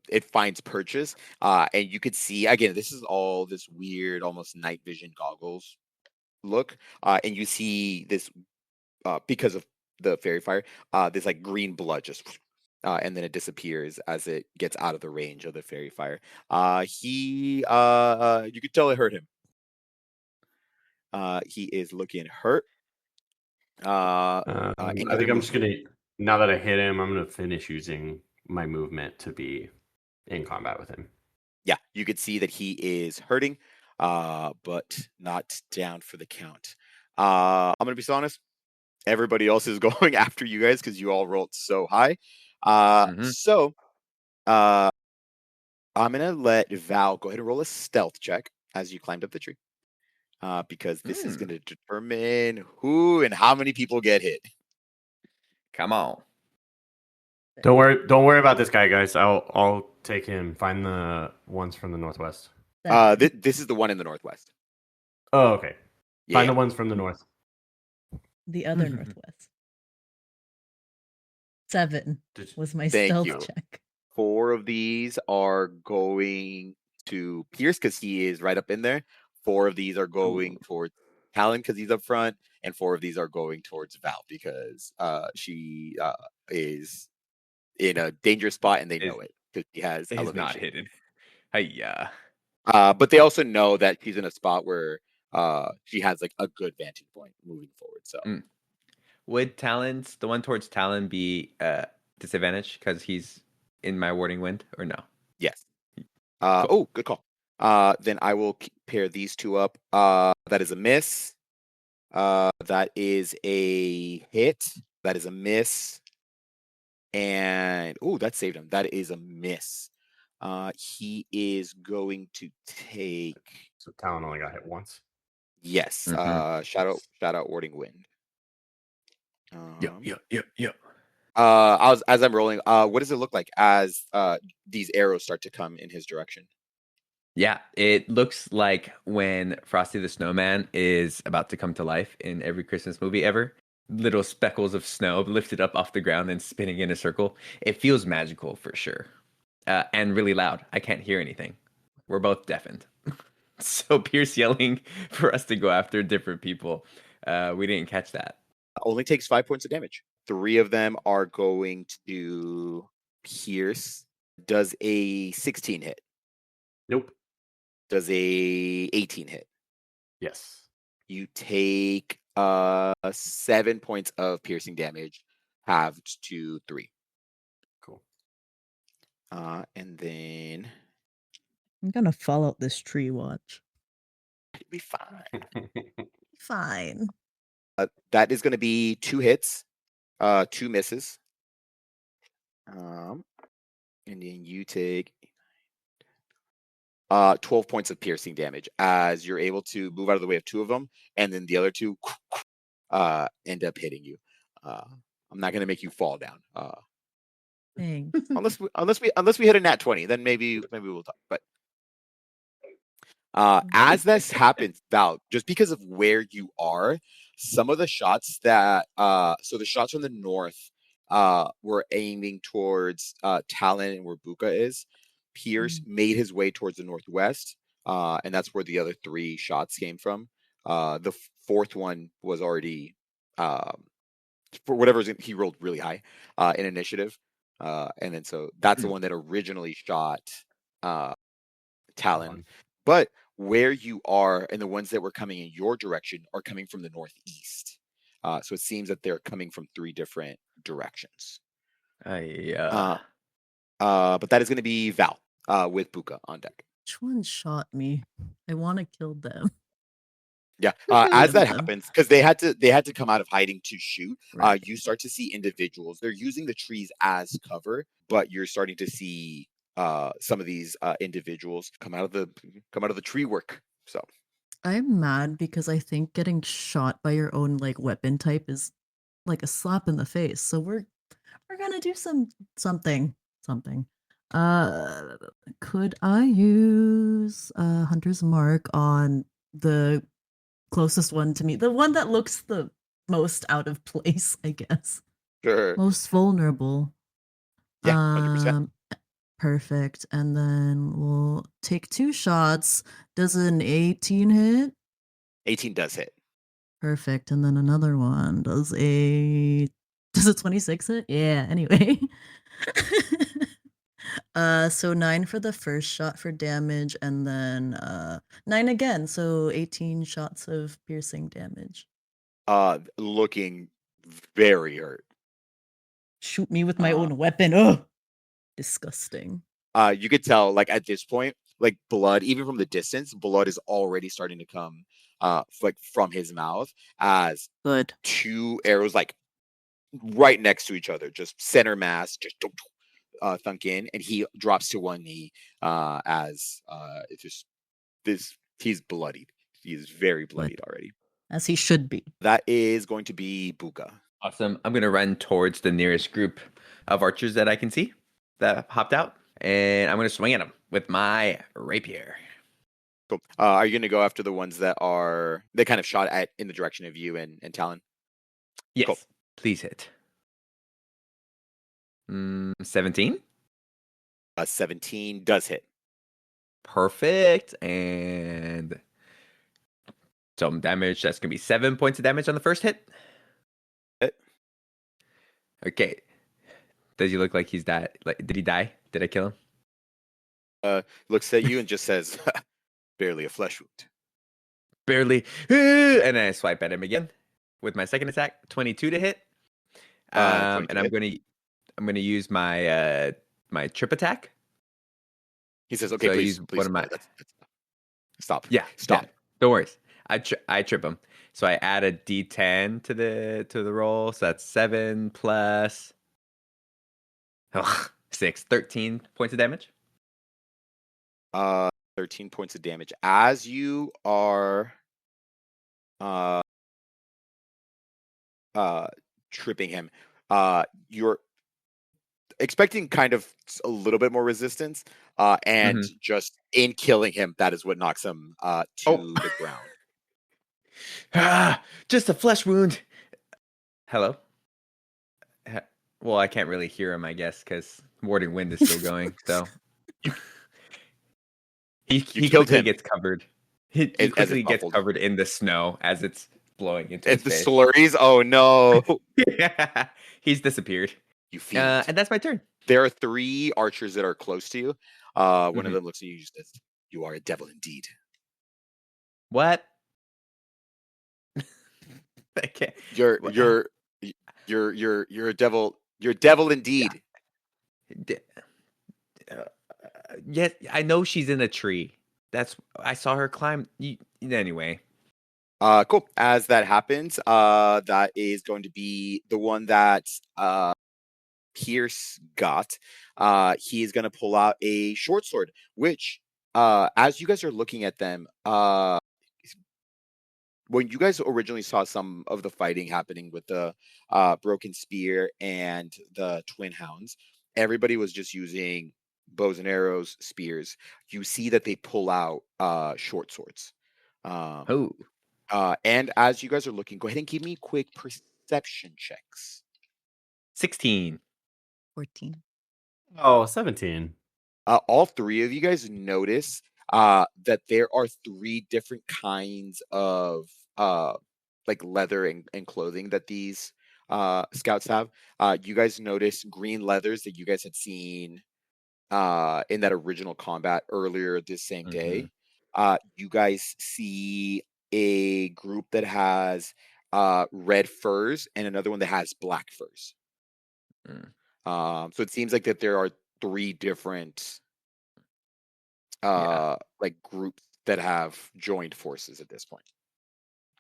it finds purchase, and you could see again. This is all this weird, almost night vision goggles look, and you see this because of the fairy fire, this like green blood just, and then it disappears as it gets out of the range of the fairy fire. You could tell it hurt him. He is looking hurt. Any I other think I'm just movement? gonna, now that I hit him, I'm gonna finish using my movement to be in combat with him. Yeah, you could see that he is hurting, but not down for the count. I'm gonna be so honest. Everybody else is going after you guys because you all rolled so high. Mhm. So I'm gonna let Val go ahead and roll a stealth check as you climbed up the tree, because this is Mm. gonna determine who and how many people get hit. Come on. Don't worry about this guy, guys. I'll take him. Find the ones from the northwest. This is the one in the northwest. Oh, okay. Find Yeah, the ones from the north. The other northwest. 7 Did- was my thank stealth you. check. 4 of these are going to Pierce because he is right up in there. 4 of these are going towards Talon because he's up front, and 4 of these are going towards Val because she is in a dangerous spot and they know it because she has It is not elevation. hidden. Hiya. But they also know that she's in a spot where she has like a good vantage point moving forward. So Would Talon's the one towards Talon be disadvantage because he's in my warding wind or no? yes. Cool. Oh, good call. Then I will pair these two up. That is a miss. That is a hit. That is a miss. And oh, that saved him. That is a miss. He is going to take. So Talon only got hit once. Yes. Mhm. Shout out Warding Wind. Yep, Um, yep, yep, yep. as I'm rolling, what does it look like as these arrows start to come in his direction? Yeah, it looks like when Frosty the Snowman is about to come to life in every Christmas movie ever. Little speckles of snow lifted up off the ground and spinning in a circle. It feels magical for sure. And really loud. I can't hear anything. We're both deafened. So Pierce yelling for us to go after different people. We didn't catch that. Only takes 5 points of damage. 3 of them are going to pierce. Does a 16 hit? Nope. Does a 18 hit? Yes. You take 7 points of piercing damage, halved to 3. Cool. And then I'm gonna fall out this tree. Watch. it'll be fine. Fine. That is going to be 2 hits, 2 misses. And then you take 12 points of piercing damage as you're able to move out of the way of 2 of them, and then the other 2 end up hitting you. I'm not going to make you fall down. Dang. Unless we hit a nat 20, then maybe we'll talk. But as this happens, Val, just because of where you are, some of the shots that so the shots from the north were aiming towards Talon and where Buka is. Pierce made his way towards the northwest, and that's where the other 3 shots came from. The fourth one was already for whatever reason he rolled really high in initiative, and then so that's the one that originally shot Talon. But where you are and the ones that were coming in your direction are coming from the northeast. So it seems that they're coming from 3 different directions. Yeah. But that is going to be Val with Buka on deck. Which one shot me? I want to kill them. Yeah, Kill as one that of them. happens, because they had to come out of hiding to shoot. Right. You start to see individuals. They're using the trees as cover, but you're starting to see some of these individuals come out of the tree work. So I'm mad because I think getting shot by your own like weapon type is like a slap in the face. So we're gonna do something. Uh could I use Hunter's Mark on the closest one to me? The one that looks the most out of place, I guess. sure, Most vulnerable. yeah, 100%. Perfect. And then we'll take 2 shots. Does an 18 hit? 18 does hit. Perfect. And then another one. Does a 26 hit? Yeah, anyway. So 9 for the first shot for damage, and then 9 again, so 18 shots of piercing damage. Looking very hurt. Shoot me with my Uh, own weapon. Oh, disgusting. you could tell, like at this point, like blood, even from the distance, blood is already starting to come, like from his mouth as Good. 2 arrows, like right next to each other, just center mass, just thunk in, and he drops to one knee as it's just this. He's bloodied. He is very bloodied already. As he should be. That is going to be Buka. Awesome. I'm going to run towards the nearest group of archers that I can see that hopped out. And I'm going to swing at them with my rapier. Cool. Are you going to go after the ones that kind of shot at in the direction of you and Talon? Yes. Cool. Please hit. 17. 17 does hit. Perfect. And some damage. That's going to be 7 points of damage on the first hit. Okay. Does he look like he's died? Like, did he die? Did I kill him? Looks at you and just says, barely a flesh wound. Barely. And then I swipe at him again with my second attack. 22 to hit. 22 And I'm gonna use my my trip attack. He says, "Okay, So I please, use please, one of my that's stop. yeah Stop." yeah, don't worry. I trip him. So I add a D10 to the roll. So that's 7 plus 6, 13 points of damage. 13 points of damage as you are uh, tripping him. You're expecting kind of a little bit more resistance, and Mhm. just in killing him, that is what knocks him Oh. to the ground. Just a flesh wound. Hello? Ha- Well, I can't really hear him, I guess, because Warding Wind is still going. So You he killed quickly him gets covered. He as it's quickly gets muffled. covered in the snow as it's blowing into It's his the face. slurries. Oh no, He's disappeared. you fiend! And that's my turn. There are 3 archers that are close to you. One of Mhm. them looks at you and just says, "You are a devil indeed." What? I can't. You're What? you're y- you're a devil. You're a devil indeed. D- uh, yes, I know she's in a tree. I saw her climb. Anyway. Cool. As that happens, that is going to be the one that Pierce got. He is going to pull out a short sword, which, as you guys are looking at them, when you guys originally saw some of the fighting happening with the broken spear and the twin hounds, everybody was just using bows and arrows, spears. You see that they pull out short swords. Um, Oh, and as you guys are looking, go ahead and give me quick perception checks. 16. 14. Oh, 17. All 3 of you guys notice that there are 3 different kinds of like leather and clothing that these scouts have. You guys notice green leathers that you guys had seen in that original combat earlier this same Mm-hmm. day. You guys see a group that has red furs and another one that has black furs. Mm. So it seems like that there are 3 different Yeah. like groups that have joined forces at this point.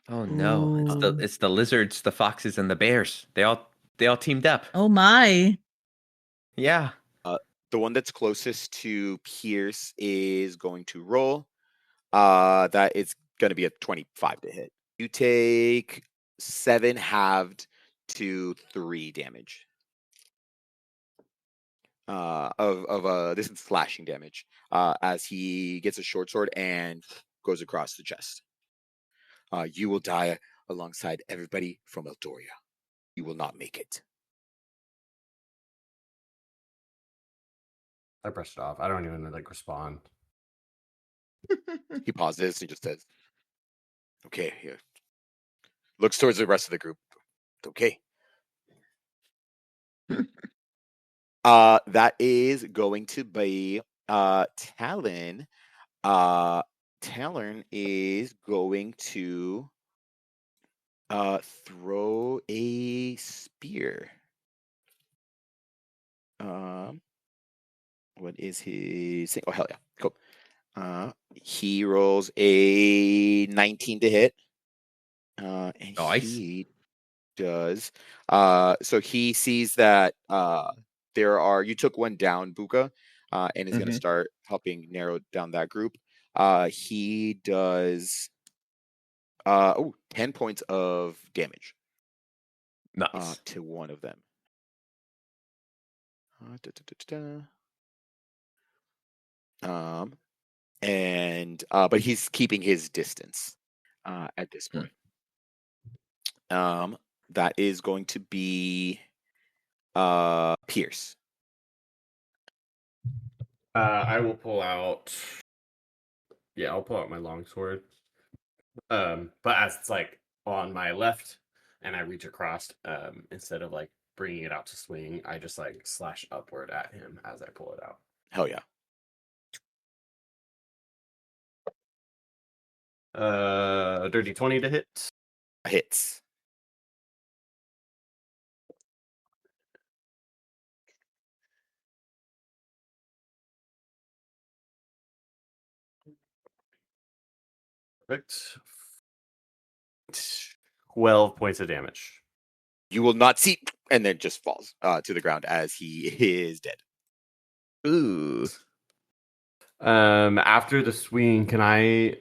Oh no, Ooh. it's the lizards, the foxes, and the bears. They all teamed up. Oh my. Yeah. The one that's closest to Pierce is going to roll. That is going to be a 25 to hit. You take 7 halved to 3 damage. This is slashing damage. As he gets a short sword and goes across the chest. You will die alongside everybody from Eldoria. You will not make it. I brushed it off. I don't even like respond. He pauses. He just says, "Okay." Here. Looks towards the rest of the group. Okay. That is going to be Talon. Talon is going to throw a spear. What is his? Oh hell yeah! Cool. He rolls a 19 to hit. And Nice. he does. So he sees that you took one down, Buka, and is going to Mm-hmm. start helping narrow down that group. He does 10 points of damage Nice. to one of them. Da, da, da, da. But he's keeping his distance at this Hmm. point. That is going to be Pierce. I will pull out. Yeah, I'll pull out my longsword. But as it's like on my left, and I reach across, instead of like bringing it out to swing, I just like slash upward at him as I pull it out. Hell yeah. Dirty 20 to hit. Hits. Perfect. 12 points of damage. You will not see, and then just falls to the ground as he is dead. Ooh. After the swing, can I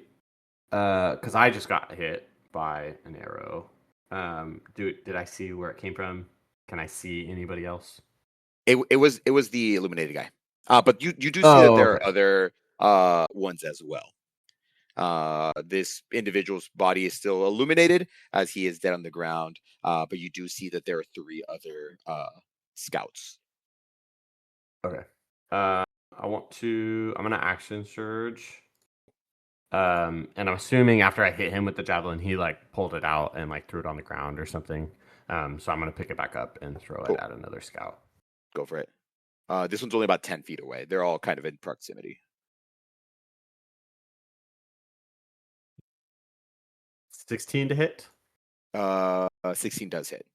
because I just got hit, by an arrow. Did I see where it came from? Can I see anybody else? It was the illuminated guy. But you do see that Oh, there okay. are other ones as well. This individual's body is still illuminated as he is dead on the ground. But you do see that there are three other scouts. Okay. I'm gonna action surge. And I'm assuming after I hit him with the javelin, he like pulled it out and like threw it on the ground or something. So I'm gonna pick it back up and throw it Cool. at another scout. Go for it. This one's only about 10 feet away. They're all kind of in proximity. 16 to hit. 16 does hit.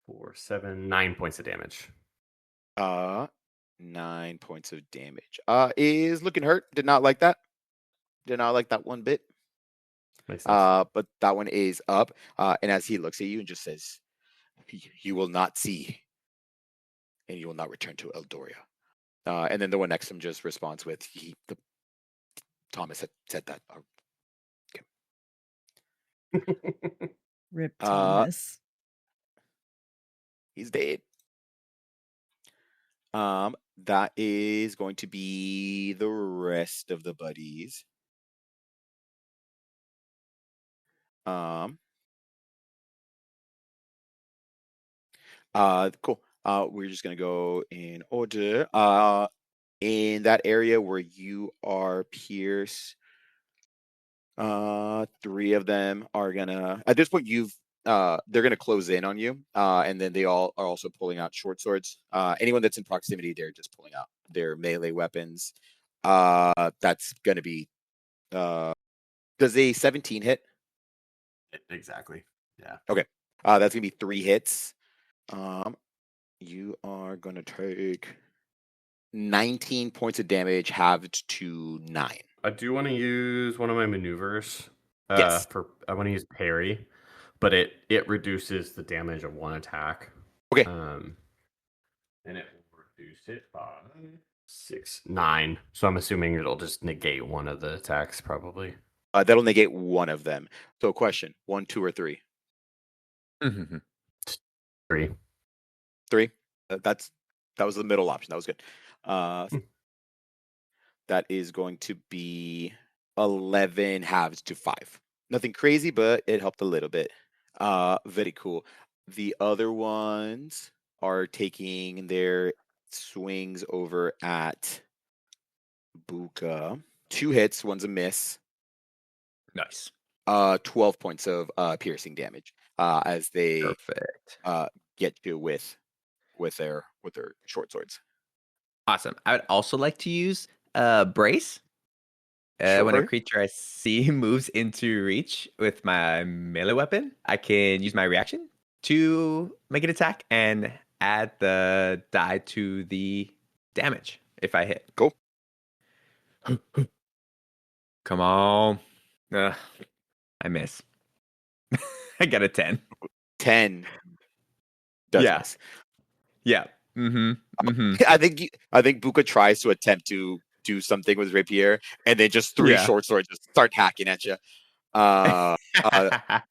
4, 7, 9 points of damage. 9 points of damage. Is looking hurt. Did not like that. Did not like that one bit. Makes sense. But that one is up. And as he looks at you and just says, "You will not see, and you will not return to Eldoria." And then the one next to him just responds with, Thomas had said that. Rip Uh, Thomas. he's dead. That is going to be the rest of the buddies. Cool. We're just gonna go in order. In that area where you are, Pierce, three of them are gonna. At this point, they're gonna close in on you. And then they all are also pulling out short swords. Anyone that's in proximity, they're just pulling out their melee weapons. That's gonna be. Does a 17 hit? Exactly. Yeah. Okay. That's gonna be 3 hits. You are gonna take 19 points of damage, halved to 9. I do want to use one of my maneuvers. Yes. I want to use parry, but it reduces the damage of one attack. Okay. And it will reduce it by 6, 9. So I'm assuming it'll just negate one of the attacks, probably. That'll negate one of them. So, question: 1, 2, or 3? 3. 3. That was the middle option. That was good. That is going to be 11 halves to 5. Nothing crazy, but it helped a little bit. Very cool. The other ones are taking their swings over at Buka. 2 hits, one's a miss. Nice. 12 points of piercing damage as they Perfect. get you with their short swords. Awesome. I would also like to use brace. When a Sure. creature I see moves into reach with my melee weapon, I can use my reaction to make an attack and add the die to the damage if I hit. Cool. Come on. I miss. I got a 10. 10 does Yeah. miss. Yeah. I think Buka tries to attempt to do something with rapier, and then just 3 Yeah. short swords just start hacking at you.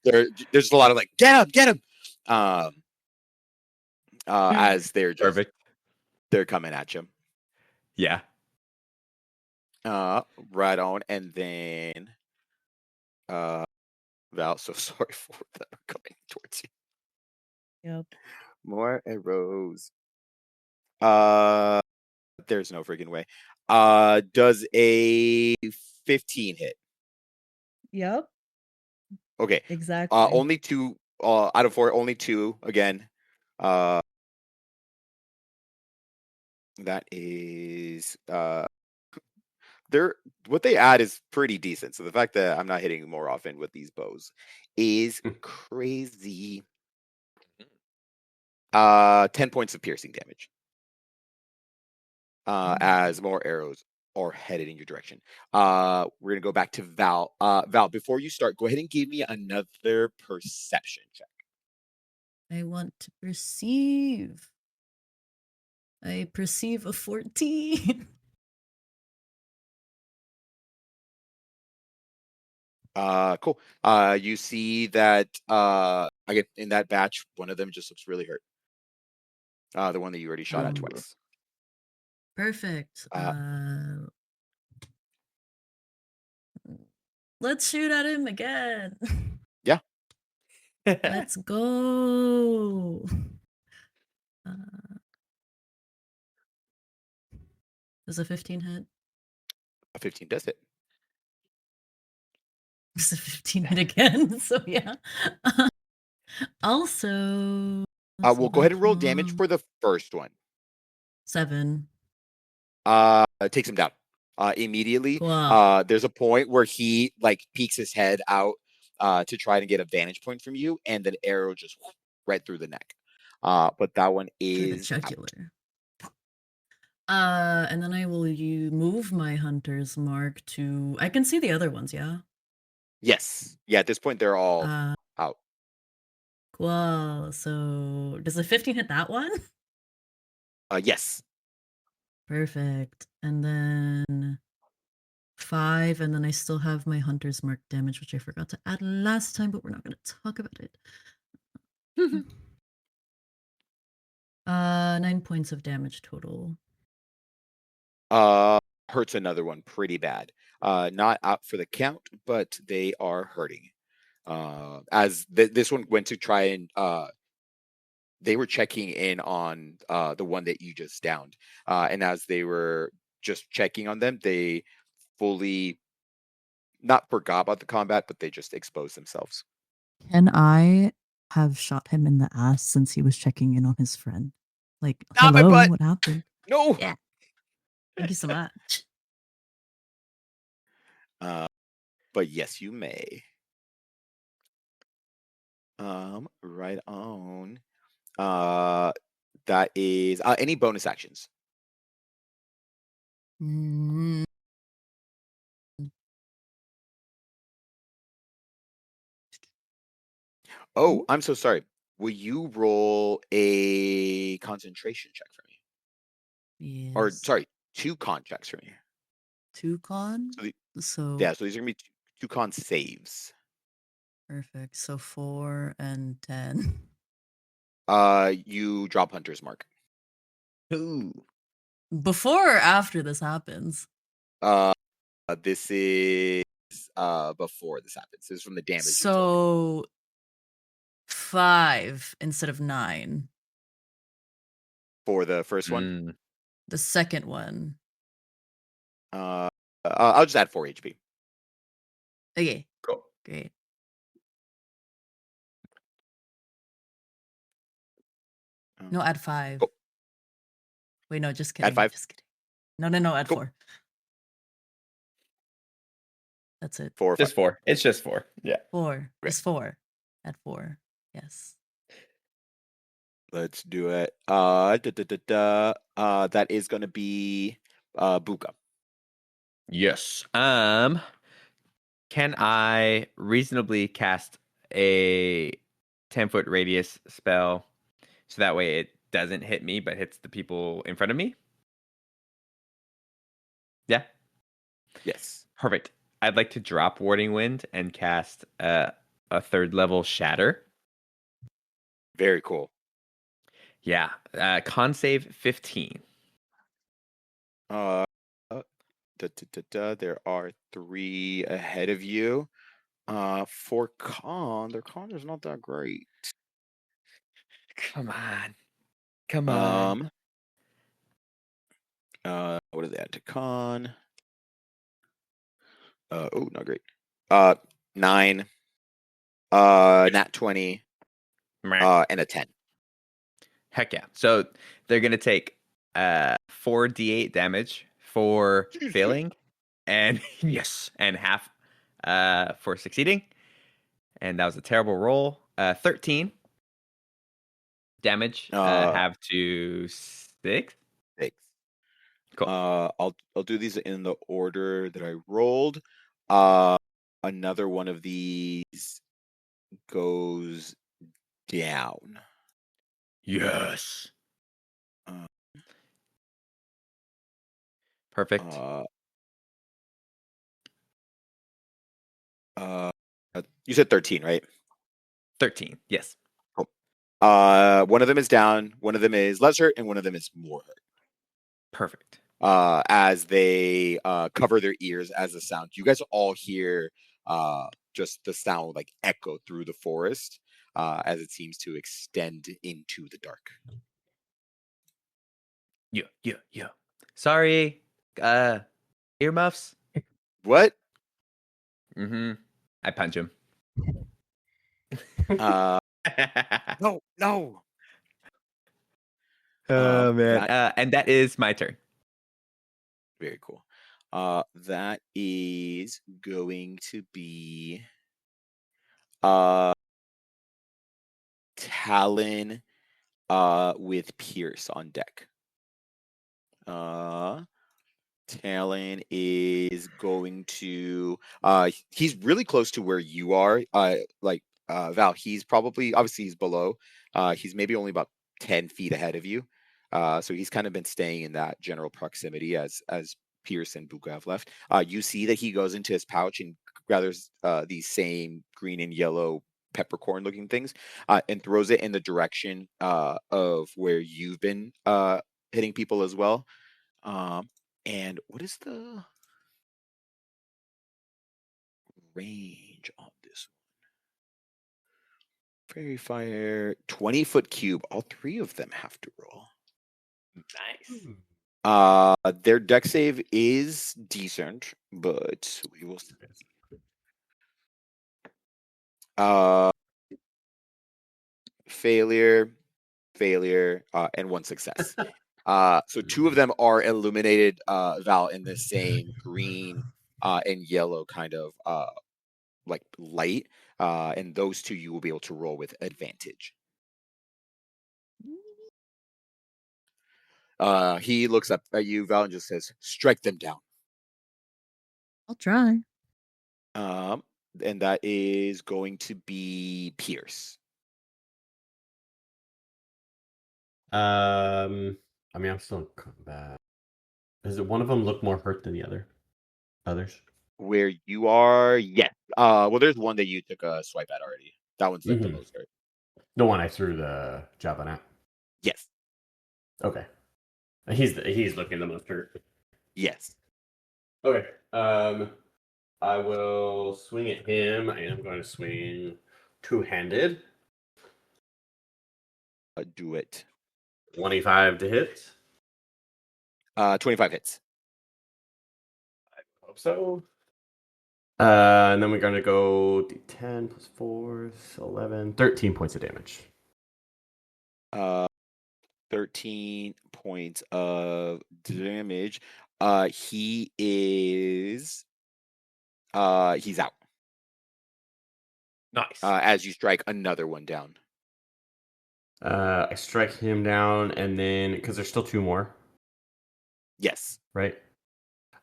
There's a lot of like, get him, as they're just Perfect. they're coming at you. Yeah. Right on, and then Val, so sorry for that coming towards you. Yep. More arrows. There's no freaking way. Does a 15 hit? Yep. Okay. Exactly. Only 2 out of 4, only 2 again. That is what they add is pretty decent. So the fact that I'm not hitting more often with these bows is crazy. 10 points of piercing damage. As more arrows are headed in your direction. We're gonna go back to Val. Val, before you start, go ahead and give me another perception check. I want to perceive. I perceive a 14. Cool. You see that again in that batch, one of them just looks really hurt. The one that you already shot at Oh, twice. perfect. Uh, Let's shoot at him again. yeah. Let's go. Uh, does a 15 hit? A 15 does hit. Does a 15 hit again? So yeah. Also, We'll go ahead and roll damage for the first one. 7. It takes him down. Immediately. Cool. There's a point where he like peeks his head out to try to get a vantage point from you, and the arrow just right through the neck. But that one Through the is out. jugular. And then I will move my hunter's mark to. I can see the other ones, yeah. Yes. Yeah. At this point, they're all out. Cool. So does a 15 hit that one? Yes. Perfect. And then 5, and then I still have my hunter's mark damage, which I forgot to add last time, but we're not going to talk about it. 9 points of damage total. Hurts another one pretty bad. Not out for the count, but they are hurting. As this one went to try and they were checking in on the one that you just downed, and as they were just checking on them, they fully not forgot about the combat, but they just exposed themselves. Can I have shot him in the ass since he was checking in on his friend? Like, Not my hello, butt. what happened? No. Yeah. Thank you so much. But yes, you may. Right on. That is any bonus actions. Mm, Oh, I'm so sorry. Will you roll a concentration check for me? Or yes. sorry, 2 con checks for me. 2 con? So So so these are gonna be two con saves. perfect. So 4 and 10. You drop Hunter's Mark. Ooh. Before or after this happens? Uh, this is before this happens. This is from the damage you took. So 5 instead of 9. For the first one. Mm. The second one. I'll just add 4 HP. Okay. Cool. Great. No, add 5. Cool. Wait, no, just kidding. Add 5. Just kidding. No, add Cool. 4. That's it. 4 or 5. Just 4. It's just 4. Yeah. 4. Right. Just 4. Add 4. Yes. Let's do it. That is going to be Buka. Yes. Can I reasonably cast a 10-foot radius spell so that way it doesn't hit me but hits the people in front of me? Yeah. Yes. Perfect. I'd like to drop Warding Wind and cast a 3rd level Shatter. Very cool. Yeah. Con save 15. There are 3 ahead of you. For con, their con is not that great. Come on. Come on. What is that to con? Not great. 9. Nat 20. And a 10. Heck yeah. So they're going to take 4d8 damage for failing and yes, and half for succeeding. And that was a terrible roll. 13 damage, half to 6. 6. Cool. I'll do these in the order that I rolled. Another one of these goes down. Yes. Perfect. Uh, you said 13, right? 13. Yes. Cool. One of them is down, one of them is less hurt, and one of them is more hurt. Perfect. As they cover their ears as the sound. You guys all hear just the sound like echo through the forest as it seems to extend into the dark. Yeah. Sorry. Earmuffs. What? Mm-hmm. I punch him. No, no. Oh man. That And that is my turn. very cool. That is going to be Talon with Pierce on deck. Talon is going to he's really close to where you are. Val, he's probably obviously he's below. He's maybe only about 10 feet ahead of you. So he's kind of been staying in that general proximity as Pierce and Buka have left. You see that he goes into his pouch and gathers these same green and yellow peppercorn looking things and throws it in the direction of where you've been hitting people as well. And what is the range on this one? Fairy Fire, 20-foot cube. All three of them have to roll. Nice. Their deck save is decent, but we will. Failure, and one success. So two of them are illuminated, Val, in the same green and yellow kind of like light, and those two you will be able to roll with advantage. He looks up at you, Val, and just says, "Strike them down." I'll try. And that is going to be Pierce. I mean, I'm still in combat. Does it one of them look more hurt than the others? Where you are, yes. Well, there's one that you took a swipe at already. That one's like the Mm-hmm. most hurt. The one I threw the javelin at. Yes. Okay. He's looking the most hurt. Yes. Okay. I will swing at him, and I'm going to swing two-handed. Do it. 25 to hit. 25 hits. I hope so. And then we're going to go D10 plus 4, 11, 13 points of damage. 13 points of damage. He is he's out. Nice. As you strike another one down. I strike him down, and then because there's still two more, Yes. right?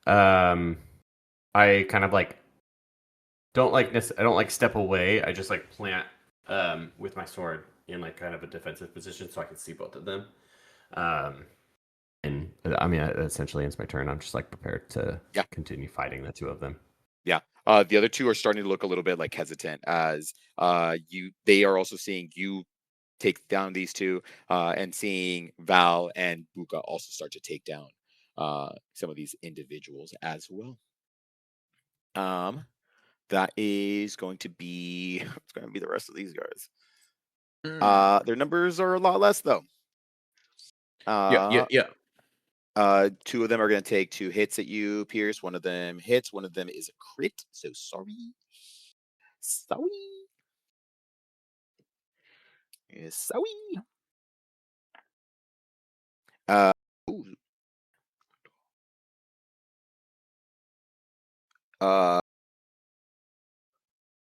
I kind of like I don't like step away. I just like plant with my sword in like kind of a defensive position so I can see both of them. And I mean, that essentially ends my turn. I'm just like prepared to continue fighting the two of them. Yeah. The other two are starting to look a little bit like hesitant as they are also seeing you take down these two and seeing Val and Buka also start to take down some of these individuals as well. That is going to be it's going to be the rest of these guys. Their numbers are a lot less though. Yeah. Two of them are going to take 2 hits at you, Pierce. One of them hits. One of them is a crit. So sorry. Sorry. Ooh.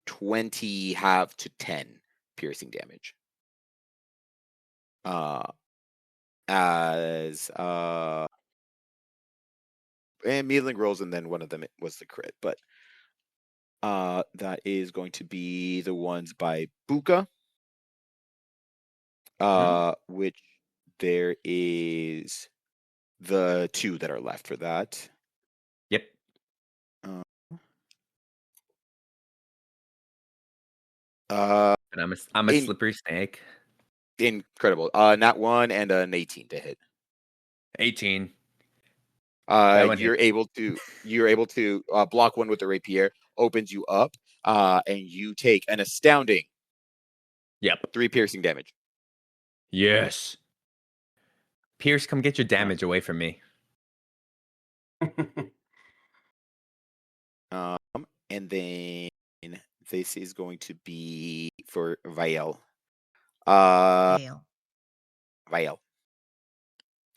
20 half to 10 piercing damage. As and Meadling rolls, and then one of them was the crit, but that is going to be the ones by Buka. Which there is the 2 that are left for that. Yep. Uh, And I'm a in, slippery snake. incredible. Not one and an 18 to hit. 18. That one You're hits. able to block one with the rapier, opens you up, and you take an astounding Yep. 3 piercing damage. Yes. Pierce, come get your damage away from me. And then this is going to be for Viel. Fail. Viel.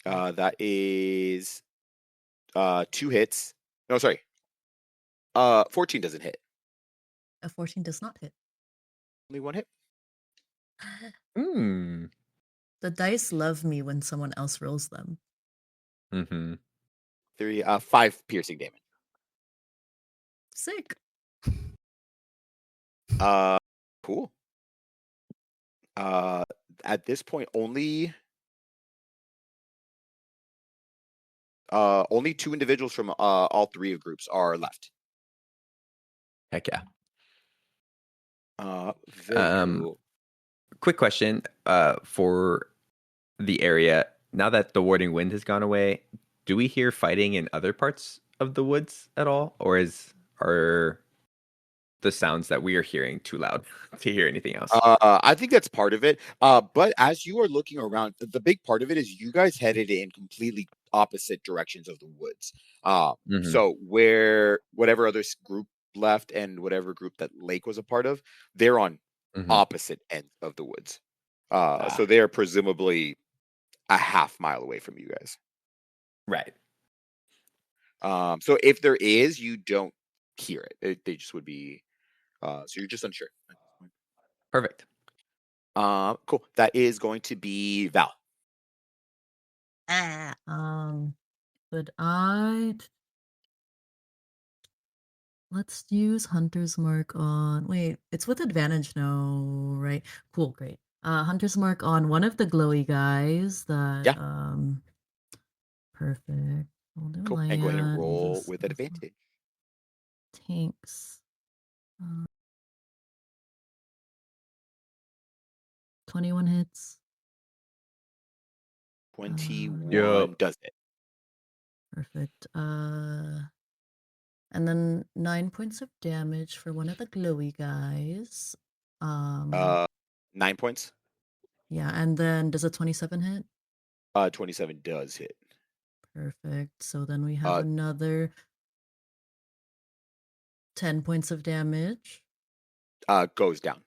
That is 2 hits. No, sorry. 14 doesn't hit. A 14 does not hit. Only 1 hit. Hmm. The dice love me when someone else rolls them. Mm-hmm. 5 piercing damage. Sick. Cool. At this point, only 2 individuals from all 3 groups are left. Heck yeah. Very cool. Quick question for the area. Now that the warding wind has gone away, do we hear fighting in other parts of the woods at all? Or are the sounds that we are hearing too loud to hear anything else? I think that's part of it. But as you are looking around, the big part of it is you guys headed in completely opposite directions of the woods. Mhm. So whatever other group left and whatever group that Lake was a part of, they're on Mhm. opposite ends of the woods. Ah. So they are presumably a half mile away from you guys. Right. So if there is, you don't hear it. They just would be. So you're just unsure. Perfect. Cool. That is going to be Val. But let's use Hunter's Mark on. Wait, it's with advantage no, right? Cool, great. Hunter's Mark on one of the glowy guys that Yeah. Perfect. We'll do Cool. And go ahead and land. roll with advantage. Tanks. 21 hits. 21 does it. Perfect. And then 9 points of damage for one of the glowy guys. 9 points. Yeah, and then does a 27 hit? 27 does hit. Perfect. So then we have another 10 points of damage. Goes down.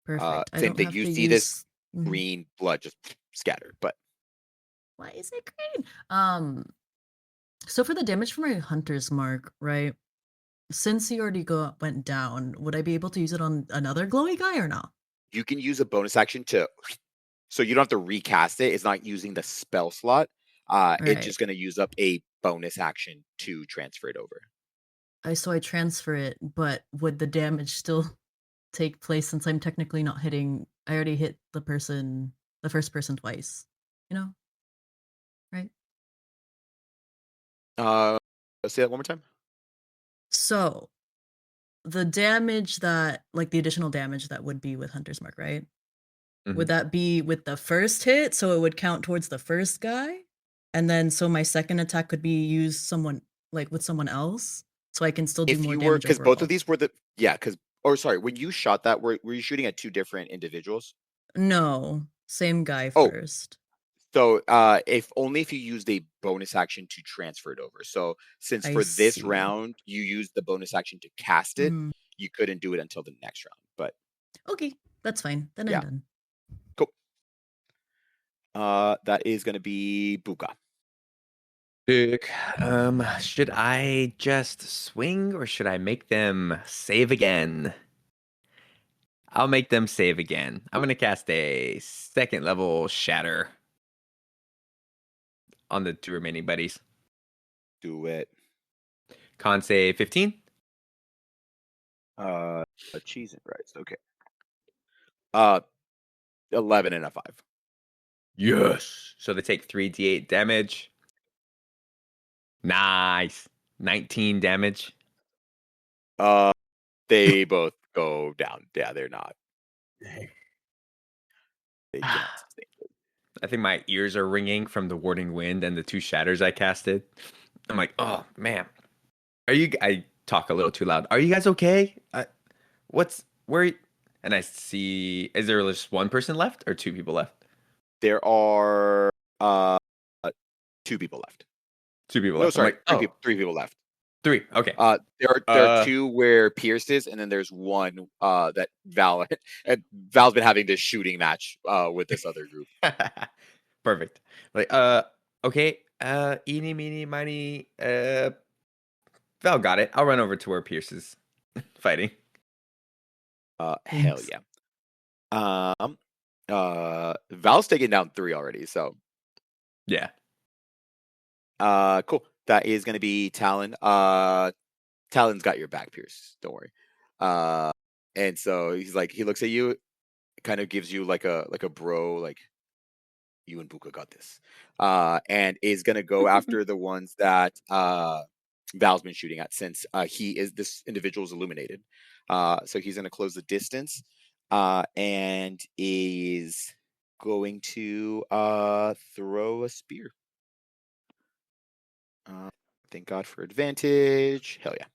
Perfect. I Same don't thing. have You to see use this green blood just scattered, but why is it green? So for the damage from my hunter's mark, right? Since he already went down, would I be able to use it on another glowy guy or not? you can use a bonus action so you don't have to recast it. It's not using the spell slot. It's Right. just going to use up a bonus action to transfer it over. So I transfer it, but would the damage still take place since I'm technically not hitting? I already hit the first person twice. You know, right? Say that one more time. So the damage that, like the additional damage that would be with Hunter's Mark, right? Would that be with the first hit? So it would count towards the first guy? And then so my second attack could be used with someone else? So I can still do If more you were, damage because both overall. of these were when you shot that, were you shooting at 2 different individuals? No, same guy Oh, first. So if you used a bonus action to transfer it over. So since I for this see. round you used the bonus action to cast it, you couldn't do it until the next round. But Okay, that's fine. Then yeah. I'm done. Cool. That is gonna be Buka. Dick. Should I just swing or should I make them save again? I'll make them save again. I'm gonna cast a 2nd level shatter on the 2 remaining buddies. Do it. Con save 15. Cheese and rice. Okay. 11 and a 5. Yes. So they take 3d8 damage. Nice. 19 damage. They both go down. Yeah, they're not. They cannot sustain. I think my ears are ringing from the warding wind and the 2 shatters I casted. I'm like, oh man, I talk a little too loud. Are you guys okay? What's where? And I see, is there just one person left or 2 people left? There are 2 people left. 2 people No, left. I'm sorry, like, 3 people left. 3. Okay. There are 2 where Pierce is, and then there's one that Val and Val's been having this shooting match with this other group. Perfect. Like, okay. Eeny, meeny, miny. Val got it. I'll run over to where Pierce is fighting. Hell Thanks. yeah. Val's taken down 3 already, so Yeah. cool. That is gonna be Talon. Talon's got your back, Pierce. Don't worry. And so he's like, he looks at you, kind of gives you like a bro, like you and Buka got this. And is gonna go after the ones that Val's been shooting at since this individual is illuminated. So he's gonna close the distance, and is going to throw a spear. Thank God for advantage. Hell yeah.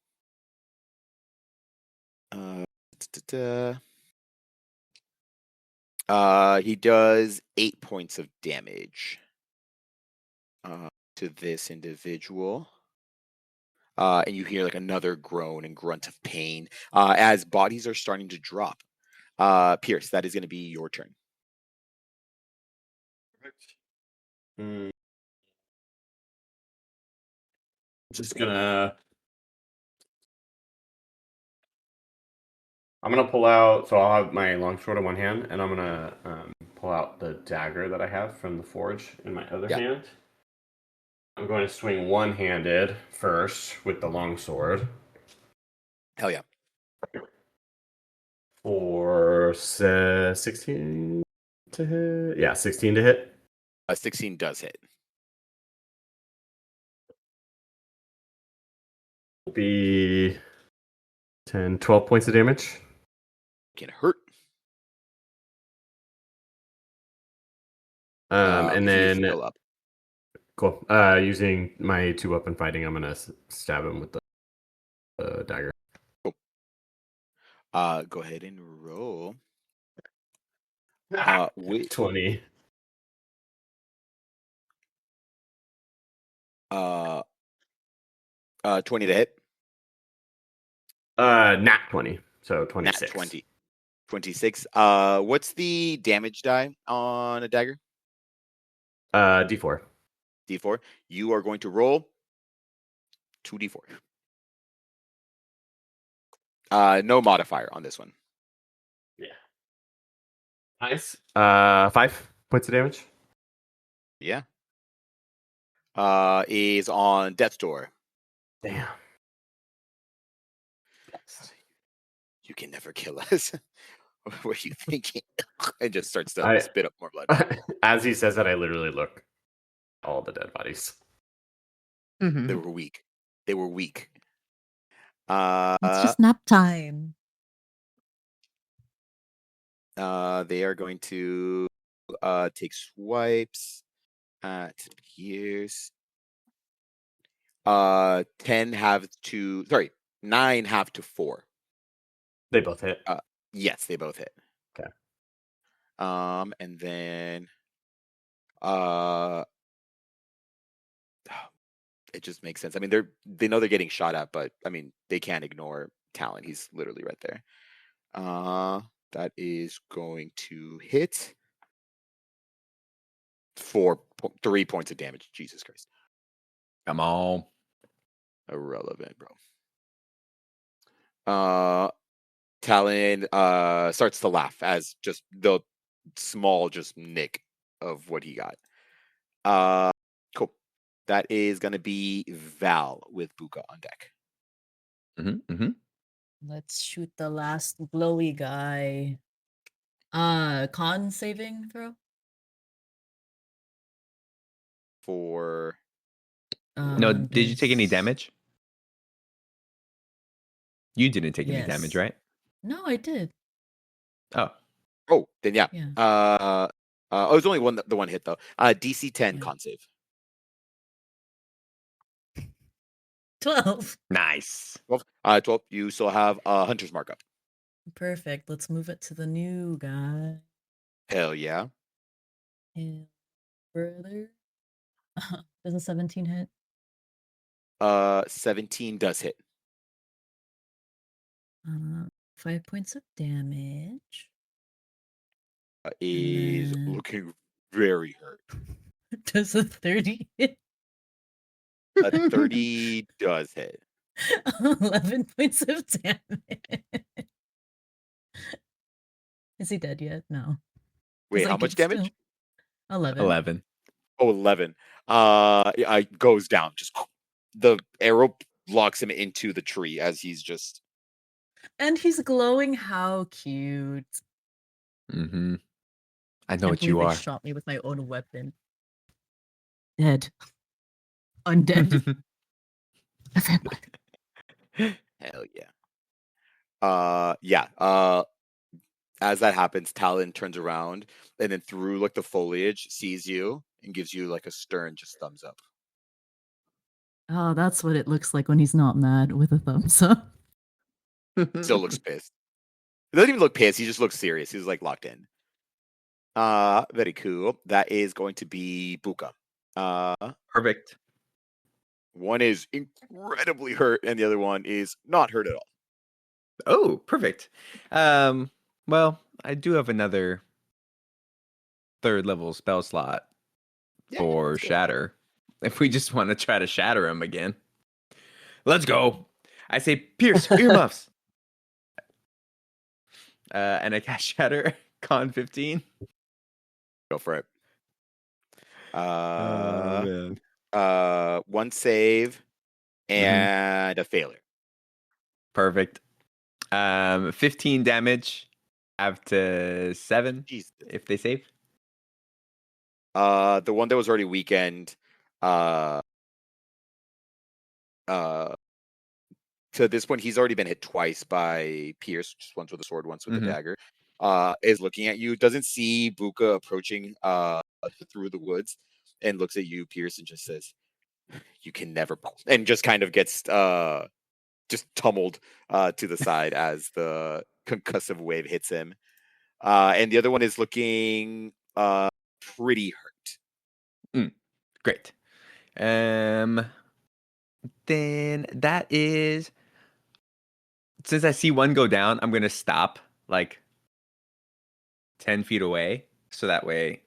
He does 8 points of damage to this individual. And you hear like another groan and grunt of pain as bodies are starting to drop. Pierce, that is going to be your turn. Mm. Just gonna. I'm gonna pull out. So I'll have my longsword in one hand, and I'm gonna pull out the dagger that I have from the forge in my other hand. I'm going to swing one-handed first with the longsword. Hell yeah. For 16 to hit. Yeah, 16 to hit. 16 does hit. Will be 10, 12 points of damage. Can hurt. And He's then still up. cool. Using my 2-weapon fighting, I'm gonna stab him with the dagger. Cool. Go ahead and roll. With 20. 20 to hit. Nat 20. So 26. Nat 20. 26. What's the damage die on a dagger? D4. D4. You are going to roll 2d4. No modifier on this one. Yeah. Nice. 5 points of damage. Yeah. Is on death's door. Damn. You can never kill us. What were you thinking? And just starts to spit up more blood. As he says that, I literally look at all the dead bodies. Mhm. They were weak. They were weak. It's just nap time. They are going to take swipes at Pierce. 10 have to, sorry, 9 have to 4. They both hit. Yes, they both hit. Okay. And then it just makes sense. I mean, they know they're getting shot at, but I mean, they can't ignore Talon. He's literally right there. That is going to hit 3 points of damage. Jesus Christ. Come on. Irrelevant, bro. Talon starts to laugh as just the small just nick of what he got. Cool. That is gonna be Val with Buka on deck. Let's shoot the last glowy guy. Con saving throw? For No, did you take any this- damage? You didn't take any damage, Yes. right? No, I did. Oh, Oh, then yeah. Yeah. Oh, it's only the one hit though. DC 10 Yeah. con save. 12. nice. 12. 12. You still have Hunter's markup. Perfect. Let's move it to the new guy. Hell yeah. And further. Does a 17 hit? 17 does hit. 5 points of damage. Is then- looking very hurt. Does a 30 hit? A 30 does hit. 11 points of damage. Is he dead yet? No. 'Cause Wait, I how can much damage? still- 11. 11. Oh, 11. Yeah, goes down. Just the arrow locks him into the tree as he's just. And he's glowing. How cute. Mm-hmm. I know Can't what you believe they are. shot me with my own weapon. Dead. Undead. A vampire. Hell yeah. Yeah. As that happens, Talon turns around and then through like the foliage sees you and gives you like a stern just thumbs up. Oh, that's what it looks like when he's not mad with a thumbs up. Still looks pissed. He doesn't even look pissed. He just looks serious. He's like locked in. Very cool. That is going to be Buka. Perfect. One is incredibly hurt, and the other one is not hurt at all. Oh, perfect. Well, I do have another 3rd level spell slot Yeah, for let's go. shatter. If we just want to try to shatter him again. Let's go. I say pierce earmuffs. And I cast shatter con 15. Go for it. Man. One save Mm-hmm. and a failure. Perfect. 15 damage. Have to 7 Jesus. if they save. The one that was already weakened, to this point, he's already been hit twice by Pierce, just once with a sword, once with Mhm. a dagger. Is looking at you, doesn't see Buka approaching through the woods, and looks at you, Pierce, and just says, "You can never," and just kind of gets just tumbled to the side as the concussive wave hits him. And the other one is looking pretty hurt. Great. Then that is, since I see one go down, I'm gonna stop like 10 feet away, so that way,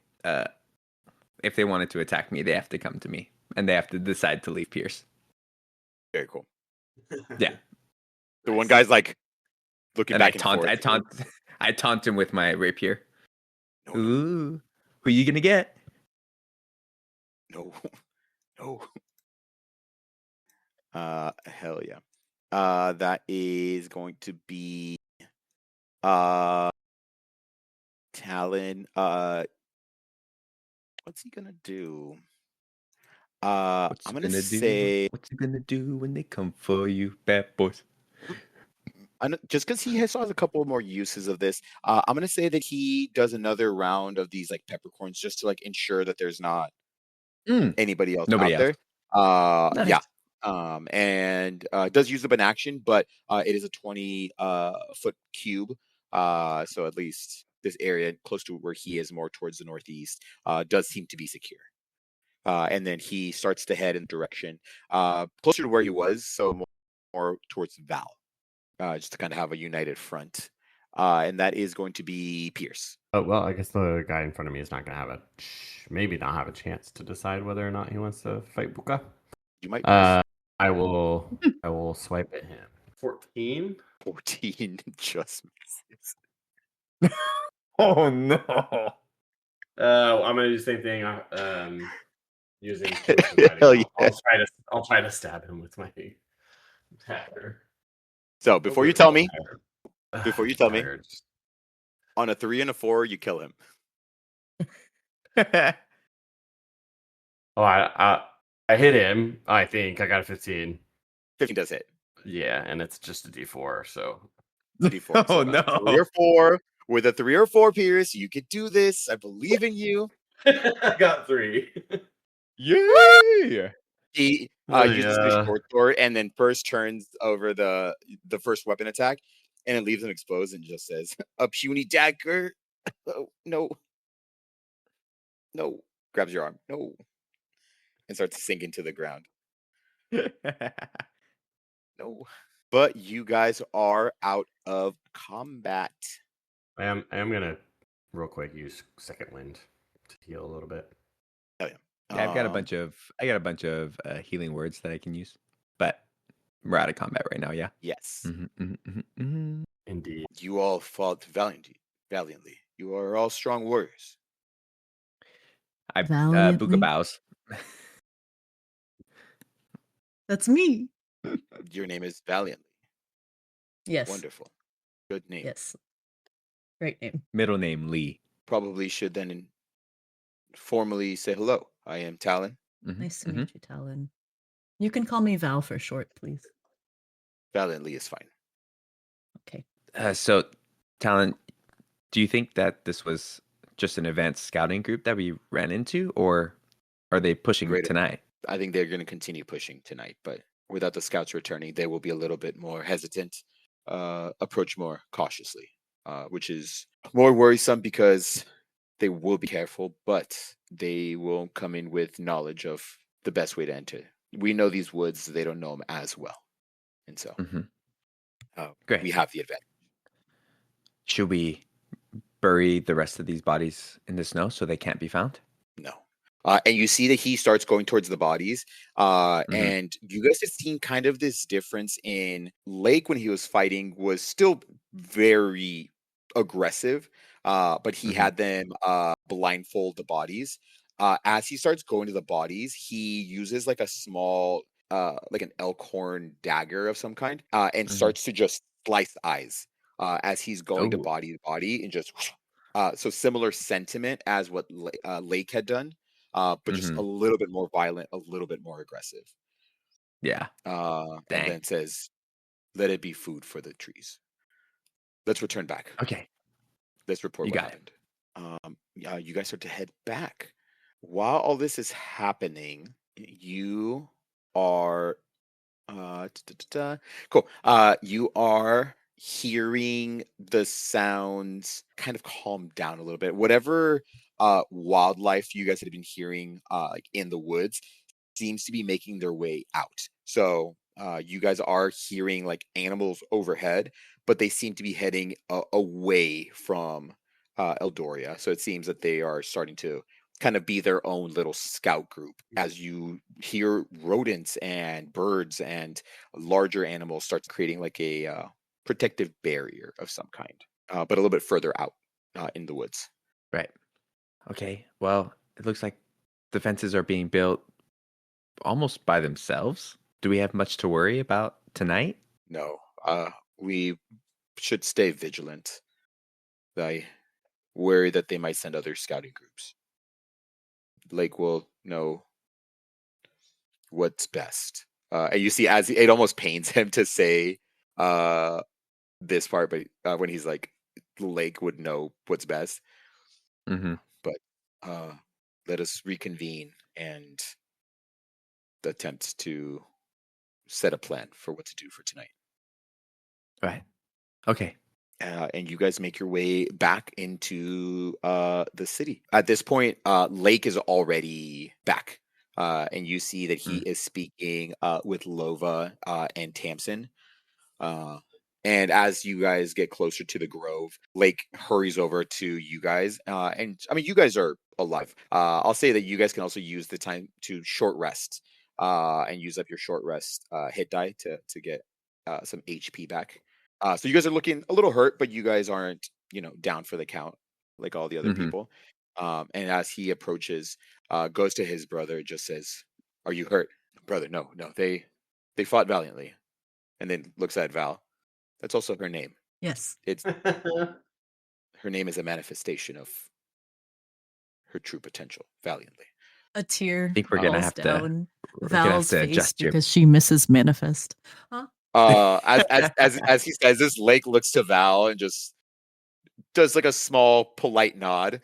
if they wanted to attack me, they have to come to me, and they have to decide to leave Pierce. Very cool. Yeah. The one guy's like looking And I back and forth. I taunt him with my rapier. No, no, Ooh, who you gonna get? no, no. Hell yeah. That is going to be Talon. What's he gonna do? What's I'm he gonna gonna say do? What's he gonna do when they come for you, bad boys? just because he has a couple more uses of this, I'm gonna say that he does another round of these like peppercorns just to like ensure that there's not anybody else Nobody out else. there. Nice. Yeah. And does use the an action, but it is a 20 foot cube. So at least this area close to where he is, more towards the northeast, does seem to be secure. And then he starts to head in direction closer to where he was, so more towards Val, just to kind of have a united front. And that is going to be Pierce. Oh, well, I guess the guy in front of me is not going to have maybe not have a chance to decide whether or not he wants to fight Buka. You might miss. I will swipe at him. 14. 14 just misses. Oh no. I'm gonna do the same thing. Using Hell yeah. I'll try to stab him with my dagger. So before you tell me, Dagger. on a 3 and a 4, you kill him. Oh, I hit him. I think I got a 15. 15 does hit. Yeah, and it's just a D4, so before. So Oh no. 3 or 4 with a 3 or 4 Pierce, you could do this. I believe in you. I got 3. Yay! He Oh, uses his yeah. short sword and then first turns over the first weapon attack, and it leaves him exposed and just says, "A puny dagger." Oh, no, no. Grabs your arm. No, and starts sinking to the ground. No. But you guys are out of combat. I am gonna real quick use second wind to heal a little bit. Oh, yeah. Yeah, I got a bunch of healing words that I can use, but we're out of combat right now. Yeah. Yes. Mhm. Indeed. You all fought valiantly. You are all strong warriors. I Buka Valiantly. bows. That's me. Your name is Valiantly. Yes. Wonderful. Good name. Yes. Great name. Middle name Lee. Probably should then formally say hello. I am Talon. Nice to meet you, Talon. You can call me Val for short, please. Valiantly is fine. Okay. So, Talon, do you think that this was just an advanced scouting group that we ran into, or are they pushing Great. tonight? I think they're going to continue pushing tonight, but without the scouts returning, they will be a little bit more hesitant, approach more cautiously, which is more worrisome because they will be careful, but they will come in with knowledge of the best way to enter. We know these woods; they don't know them as well, and so Great. we have the advantage. Should we bury the rest of these bodies in the snow so they can't be found? No. And you see that he starts going towards the bodies. And you guys have seen kind of this difference in Lake when he was fighting was still very aggressive, but he had them blindfold the bodies. As he starts going to the bodies, he uses like a small, like an elk horn dagger of some kind, and starts to just slice eyes as he's going to Oh. body to body and just. So similar sentiment as what Lake had done, but just a little bit more violent, a little bit more aggressive. Yeah. And Dang. then says, "Let it be food for the trees." Let's return back. Okay. Let's report You what got it. happened. Yeah, you guys start to head back. While all this is happening, you are cool. You are hearing the sounds kind of calm down a little bit. Whatever wildlife you guys had been hearing like in the woods seems to be making their way out. So you guys are hearing like animals overhead, but they seem to be heading away from Eldoria. So it seems that they are starting to kind of be their own little scout group as you hear rodents and birds and larger animals start creating like a protective barrier of some kind, but a little bit further out in the woods. Right. Okay. Well, it looks like the fences are being built almost by themselves. Do we have much to worry about tonight? No, we should stay vigilant. I worry that they might send other scouting groups. Lake will know what's best. And you see, as it almost pains him to say this part, but when he's like, Lake would know what's best. But let us reconvene and attempt to set a plan for what to do for tonight. Right. Okay. And you guys make your way back into the city. At this point, Lake is already back. And you see that he is speaking with Lova and Tamsin. And as you guys get closer to the grove, Lake hurries over to you guys. And I mean, you guys are alive. I'll say that you guys can also use the time to short rest and use up your short rest hit die to get some HP back. So you guys are looking a little hurt, but you guys aren't, down for the count like all the other people. And as he approaches, goes to his brother, just says, "Are you hurt, brother?" No, no, they fought valiantly. And then looks at Val. That's also her name. Yes. It's her name is a manifestation of her true potential, valiantly. A tear I think we're gonna rolls have to down we're gonna have Val's to face adjust your because she misses manifest. Huh? As he says this, Lake looks to Val and just does like a small polite nod.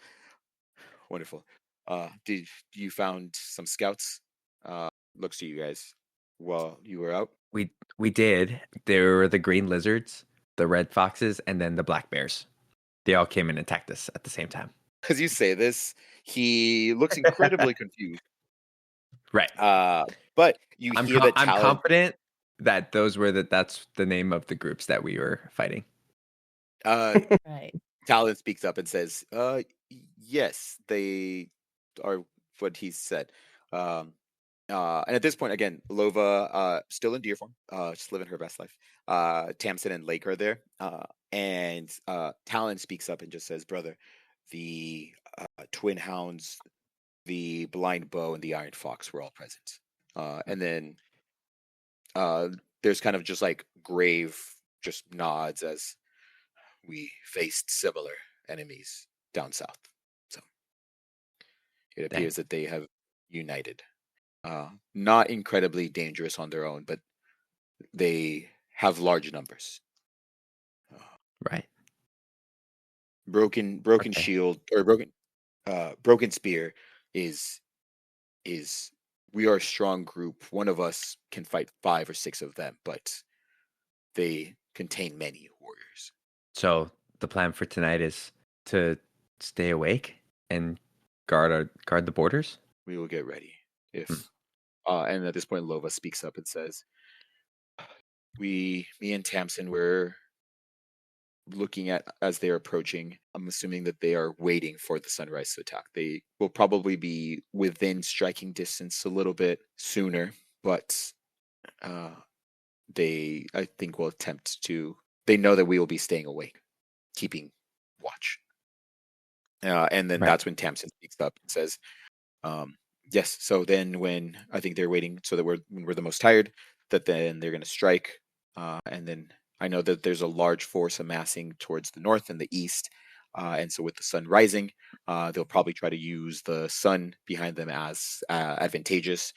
Wonderful. Did you found some scouts? Looks to you guys while you were out. We did. There were the green lizards, the red foxes, and then the black bears. They all came and attacked us at the same time. As you say this, he looks incredibly confused. Right. But you hear that I'm Talon. confident that that's the name of the groups that we were fighting. Right. Talon speaks up and says, yes, they are what he said. And at this point, again, Lova, still in deer form, just living her best life. Tamsin and Lake are there. And Talon speaks up and just says, brother, the twin hounds, the blind bow, and the iron fox were all present. And then there's kind of just like grave, just nods as we faced similar enemies down south. So it appears that they have united. Not incredibly dangerous on their own, but they have large numbers. Right. Broken shield or broken spear is we are a strong group. One of us can fight 5 or 6 of them, but they contain many warriors. So the plan for tonight is to stay awake and guard the borders. We will get ready. And at this point, Lova speaks up and says, me and Tamsin were looking at as they're approaching. I'm assuming that they are waiting for the sunrise to attack. They will probably be within striking distance a little bit sooner, but they, I think, will attempt to. They know that we will be staying awake, keeping watch. And then that's when Tamsin speaks up and says, yes, so then when I think they're waiting so that when we're the most tired, that then they're going to strike. And then I know that there's a large force amassing towards the north and the east. And so with the sun rising, they'll probably try to use the sun behind them as advantageous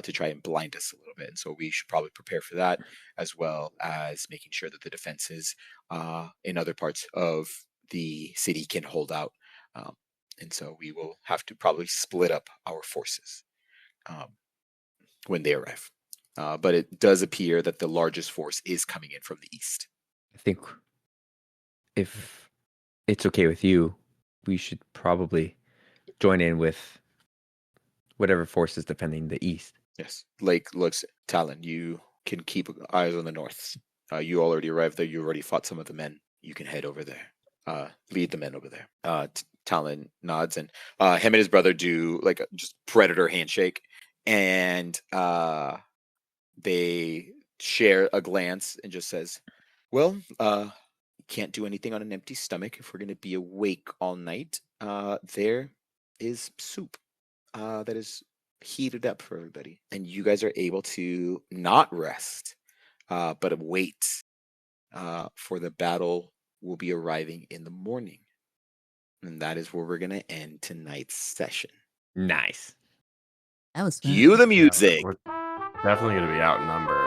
to try and blind us a little bit. And so we should probably prepare for that, as well as making sure that the defenses in other parts of the city can hold out. And so we will have to probably split up our forces when they arrive. But it does appear that the largest force is coming in from the east. I think if it's okay with you, we should probably join in with whatever force is defending the east. Yes. Lake looks at Talon. You can keep eyes on the north. You already arrived there. You already fought some of the men. You can head over there. Lead the men over there. Talon nods, and him and his brother do like a just predator handshake, and they share a glance and just says, well, can't do anything on an empty stomach if we're going to be awake all night. There is soup that is heated up for everybody, and you guys are able to not rest, but wait for the battle will be arriving in the morning. And that is where we're going to end tonight's session. Nice. That was fun. Cue the music. We're definitely going to be outnumbered.